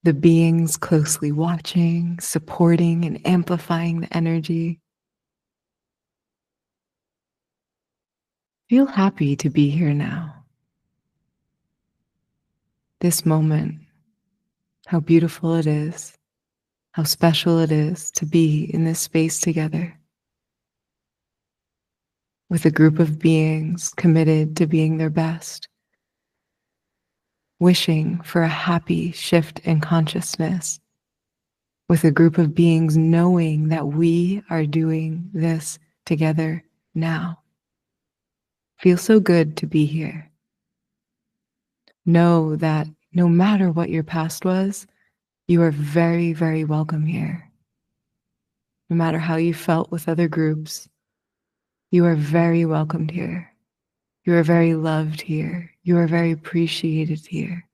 the beings closely watching, supporting, and amplifying the energy. Feel happy to be here now. This moment, how beautiful it is, how special it is to be in this space together with a group of beings committed to being their best, wishing for a happy shift in consciousness, with a group of beings knowing that we are doing this together now. Feels so good to be here. Know that no matter what your past was, you are very, very welcome here. No matter how you felt with other groups, you are very welcomed here. You are very loved here. You are very appreciated here.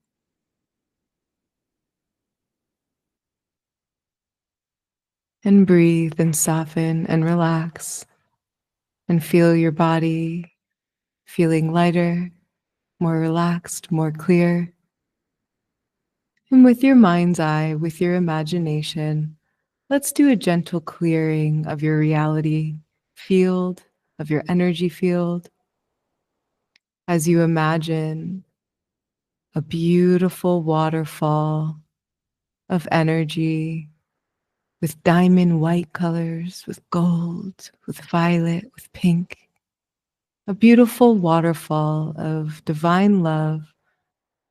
And breathe and soften and relax and feel your body feeling lighter, more relaxed, more clear. And with your mind's eye, with your imagination, let's do a gentle clearing of your reality field, of your energy field, as you imagine a beautiful waterfall of energy with diamond white colors, with gold, with violet, with pink. A beautiful waterfall of divine love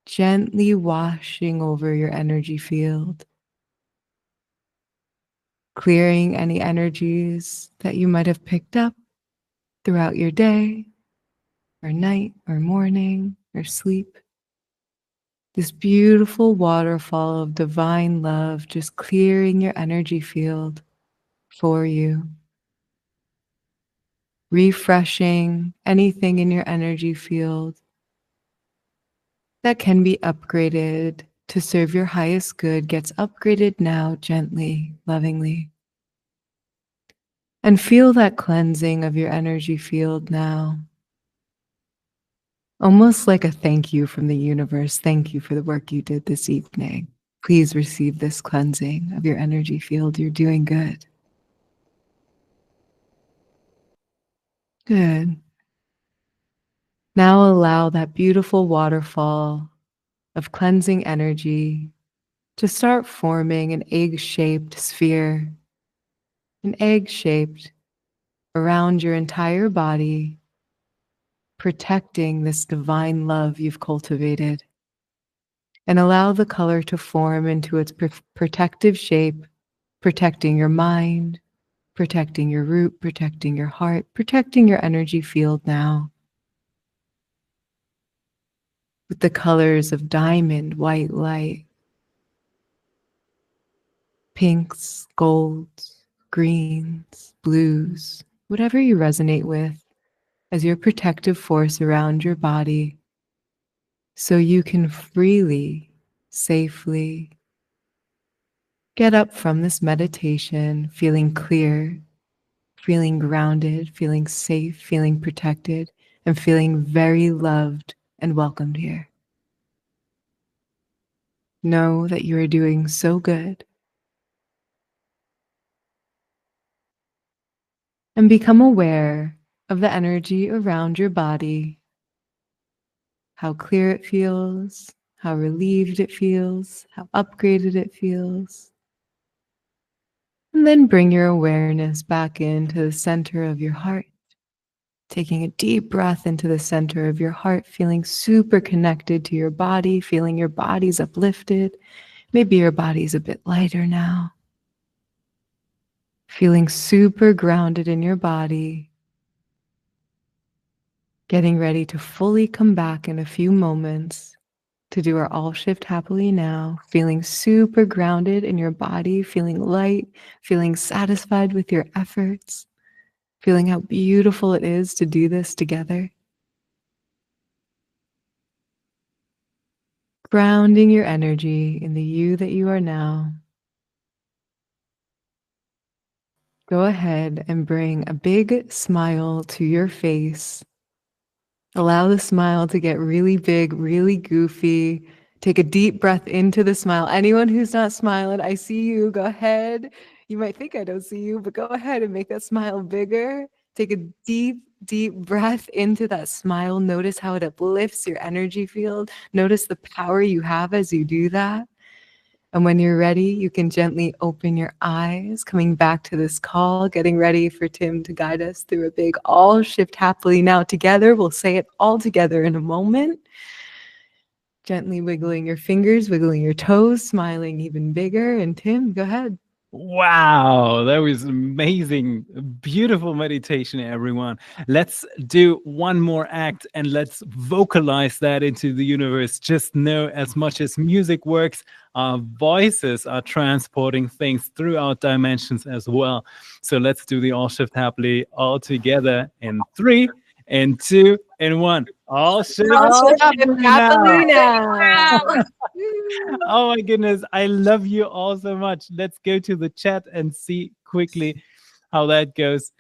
gently washing over your energy field, clearing any energies that you might have picked up throughout your day, or night, or morning, or sleep. This beautiful waterfall of divine love just clearing your energy field for you, refreshing anything in your energy field that can be upgraded to serve your highest good gets upgraded now gently, lovingly. And feel that cleansing of your energy field now. Almost like a thank you from the universe. Thank you for the work you did this evening. Please receive this cleansing of your energy field. You're doing good. Good. Now allow that beautiful waterfall of cleansing energy to start forming an egg-shaped sphere, an egg-shaped around your entire body, protecting this divine love you've cultivated. And allow the color to form into its protective shape, protecting your mind, protecting your root, protecting your heart, protecting your energy field now. With the colors of diamond, white light, pinks, golds, greens, blues, whatever you resonate with, as your protective force around your body, so you can freely, safely get up from this meditation feeling clear, feeling grounded, feeling safe, feeling protected, and feeling very loved and welcomed here. Know that you are doing so good. And become aware of the energy around your body, how clear it feels, how relieved it feels, how upgraded it feels. And then bring your awareness back into the center of your heart. Taking a deep breath into the center of your heart, feeling super connected to your body, feeling your body's uplifted. Maybe your body's a bit lighter now. Feeling super grounded in your body. Getting ready to fully come back in a few moments to do our all shift happily now, feeling super grounded in your body, feeling light, feeling satisfied with your efforts, feeling how beautiful it is to do this together. Grounding your energy in the you that you are now. Go ahead and bring a big smile to your face. Allow the smile to get really big, really goofy. Take a deep breath into the smile. Anyone who's not smiling, I see you. Go ahead. You might think I don't see you, but go ahead and make that smile bigger. Take a deep, deep breath into that smile. Notice how it uplifts your energy field. Notice the power you have as you do that. And when you're ready, you can gently open your eyes, coming back to this call, getting ready for Tim to guide us through a big all shift happily now together. We'll say it all together in a moment. Gently wiggling your fingers, wiggling your toes, smiling even bigger. And Tim, go ahead. Wow, that was amazing. Beautiful meditation, everyone. Let's do one more act and let's vocalize that into the universe. Just know, as much as music works, our voices are transporting things throughout dimensions as well. So let's do the all shift happily all together in 3 and 2 and 1. All shift Happily now. Oh my goodness, I love you all so much. Let's go to the chat and see quickly how that goes.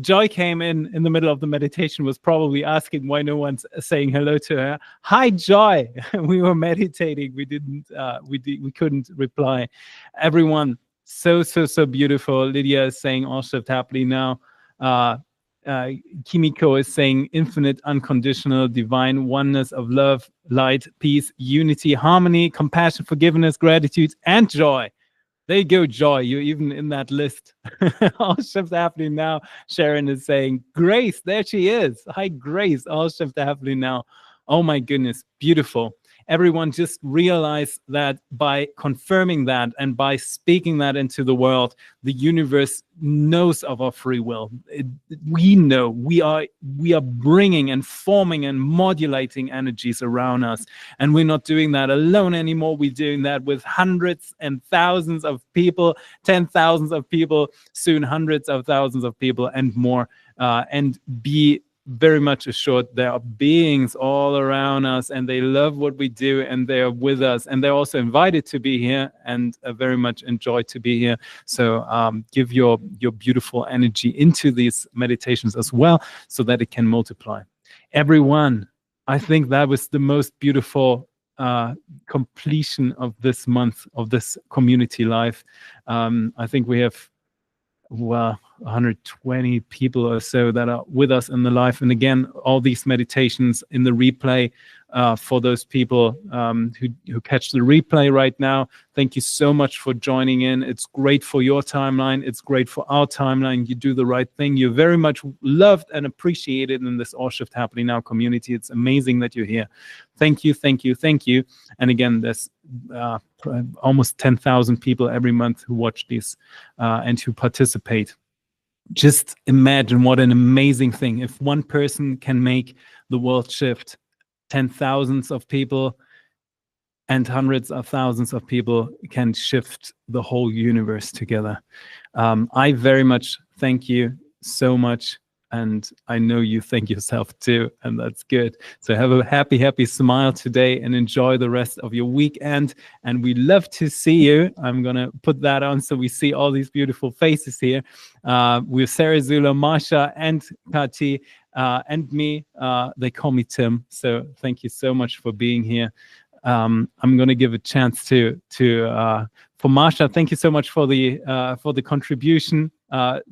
Joy came in the middle of the meditation, was probably asking why no one's saying hello to her. Hi, Joy. We were meditating. We couldn't reply. Everyone, so beautiful. Lydia is saying all shift happily now. Kimiko is saying infinite, unconditional, divine oneness of love, light, peace, unity, harmony, compassion, forgiveness, gratitude, and joy. There you go, Joy. You're even in that list. All shifts happening now. Sharon is saying, Grace, there she is. Hi, Grace. All shifts happening now. Oh my goodness, beautiful. Everyone just realize that by confirming that and by speaking that into the world, the universe knows of our free will. We know we are bringing and forming and modulating energies around us. And we're not doing that alone anymore. We're doing that with hundreds and thousands of people, 10,000s of people, soon hundreds of thousands of people and more. And be very much assured there are beings all around us and they love what we do and they are with us and they're also invited to be here and very much enjoy to be here. So give your beautiful energy into these meditations as well so that it can multiply. Everyone, I think that was the most beautiful completion of this month, of this community life. I think we have 120 people or so that are with us in the live. And again, all these meditations in the replay for those people who catch the replay right now. Thank you so much for joining in. It's great for your timeline. It's great for our timeline. You do the right thing. You're very much loved and appreciated in this All Shift Happening Now community. It's amazing that you're here. Thank you, thank you, thank you. And again, there's almost 10,000 people every month who watch these and who participate. Just imagine what an amazing thing. If one person can make the world shift, 10,000s of people and hundreds of thousands of people can shift the whole universe together. I very much thank you so much And I know you thank yourself too, and that's good. So have a happy smile today and enjoy the rest of your weekend. And we love to see you. I'm going to put that on so we see all these beautiful faces here with Sarah, Zula, Marsha, and Kati, and me. They call me Tim. So thank you so much for being here. I'm going to give a chance to for Marsha. Thank you so much for the contribution.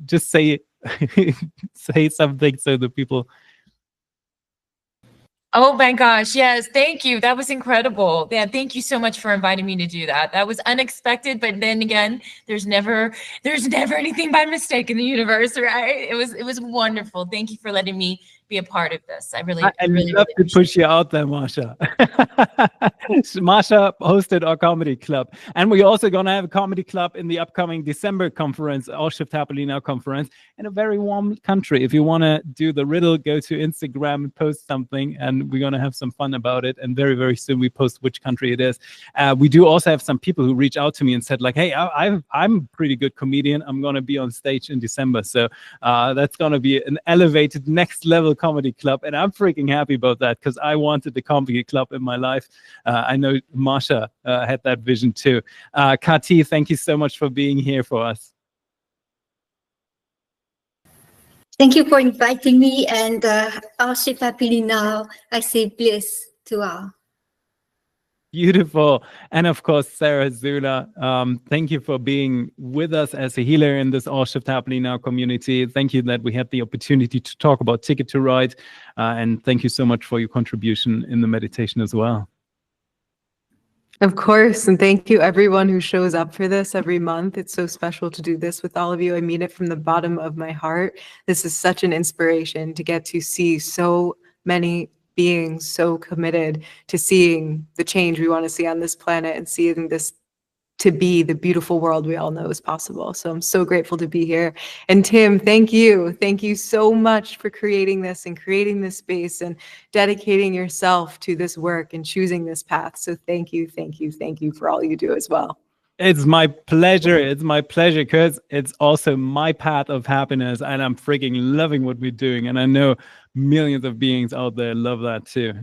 Just say say something so the people. Oh my gosh, yes, thank you. That was incredible. Yeah, thank you so much for inviting me to do that. That was unexpected, but then again, there's never anything by mistake in the universe, right? It was wonderful. Thank you for letting me be a part of this. I really love to push you out there, Marsha. Marsha hosted our comedy club, and we're also gonna have a comedy club in the upcoming December conference, All Shift Happily Now conference, in a very warm country. If you want to do the riddle, go to Instagram and post something, and we're gonna have some fun about it. And very soon we post which country it is. We do also have some people who reach out to me and said like, "Hey, I'm a pretty good comedian. I'm gonna be on stage in December." So that's gonna be an elevated next level comedy club, and I'm freaking happy about that because I wanted the comedy club in my life. I know Marsha had that vision too. Kati, thank you so much for being here for us. Thank you for inviting me, and All Shift Happily Now. I say bliss to all. Beautiful. And of course, Sarah, Zula, thank you for being with us as a healer in this All Shift Happily Now community. Thank you that we had the opportunity to talk about Ticket to Ride. And thank you so much for your contribution in the meditation as well. Of course. And thank you everyone who shows up for this every month. It's so special to do this with all of you. I mean it from the bottom of my heart. This is such an inspiration to get to see so many beings so committed to seeing the change we want to see on this planet and seeing this to be the beautiful world we all know is possible. So I'm so grateful to be here. And Tim, thank you. Thank you so much for creating this and creating this space and dedicating yourself to this work and choosing this path. So thank you for all you do as well. It's my pleasure. It's my pleasure because it's also my path of happiness, and I'm freaking loving what we're doing. And I know millions of beings out there love that too.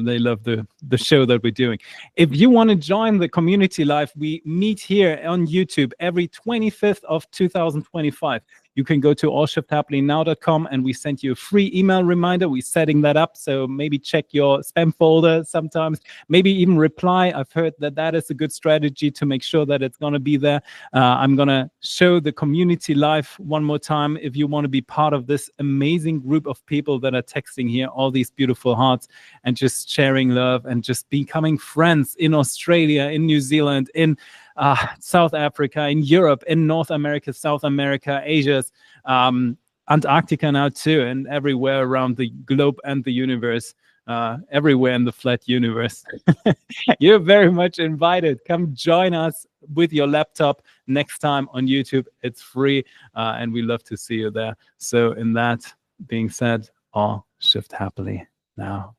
They love the show that we're doing. If you want to join the community live, we meet here on YouTube every 25th of 2025. You can go to allshifthappily.now.com and we send you a free email reminder. We're setting that up, so maybe check your spam folder sometimes, maybe even reply. I've heard that is a good strategy to make sure that it's going to be there. I'm going to show the community live one more time. If you want to be part of this amazing group of people that are texting here, all these beautiful hearts, and just sharing love and just becoming friends in Australia, in New Zealand, in South Africa, in Europe, in North America, South America, Asia, Antarctica now too, and everywhere around the globe and the universe, everywhere in the flat universe. You're very much invited. Come join us with your laptop next time on YouTube. It's free, and we love to see you there. So in that being said, all shift happily now.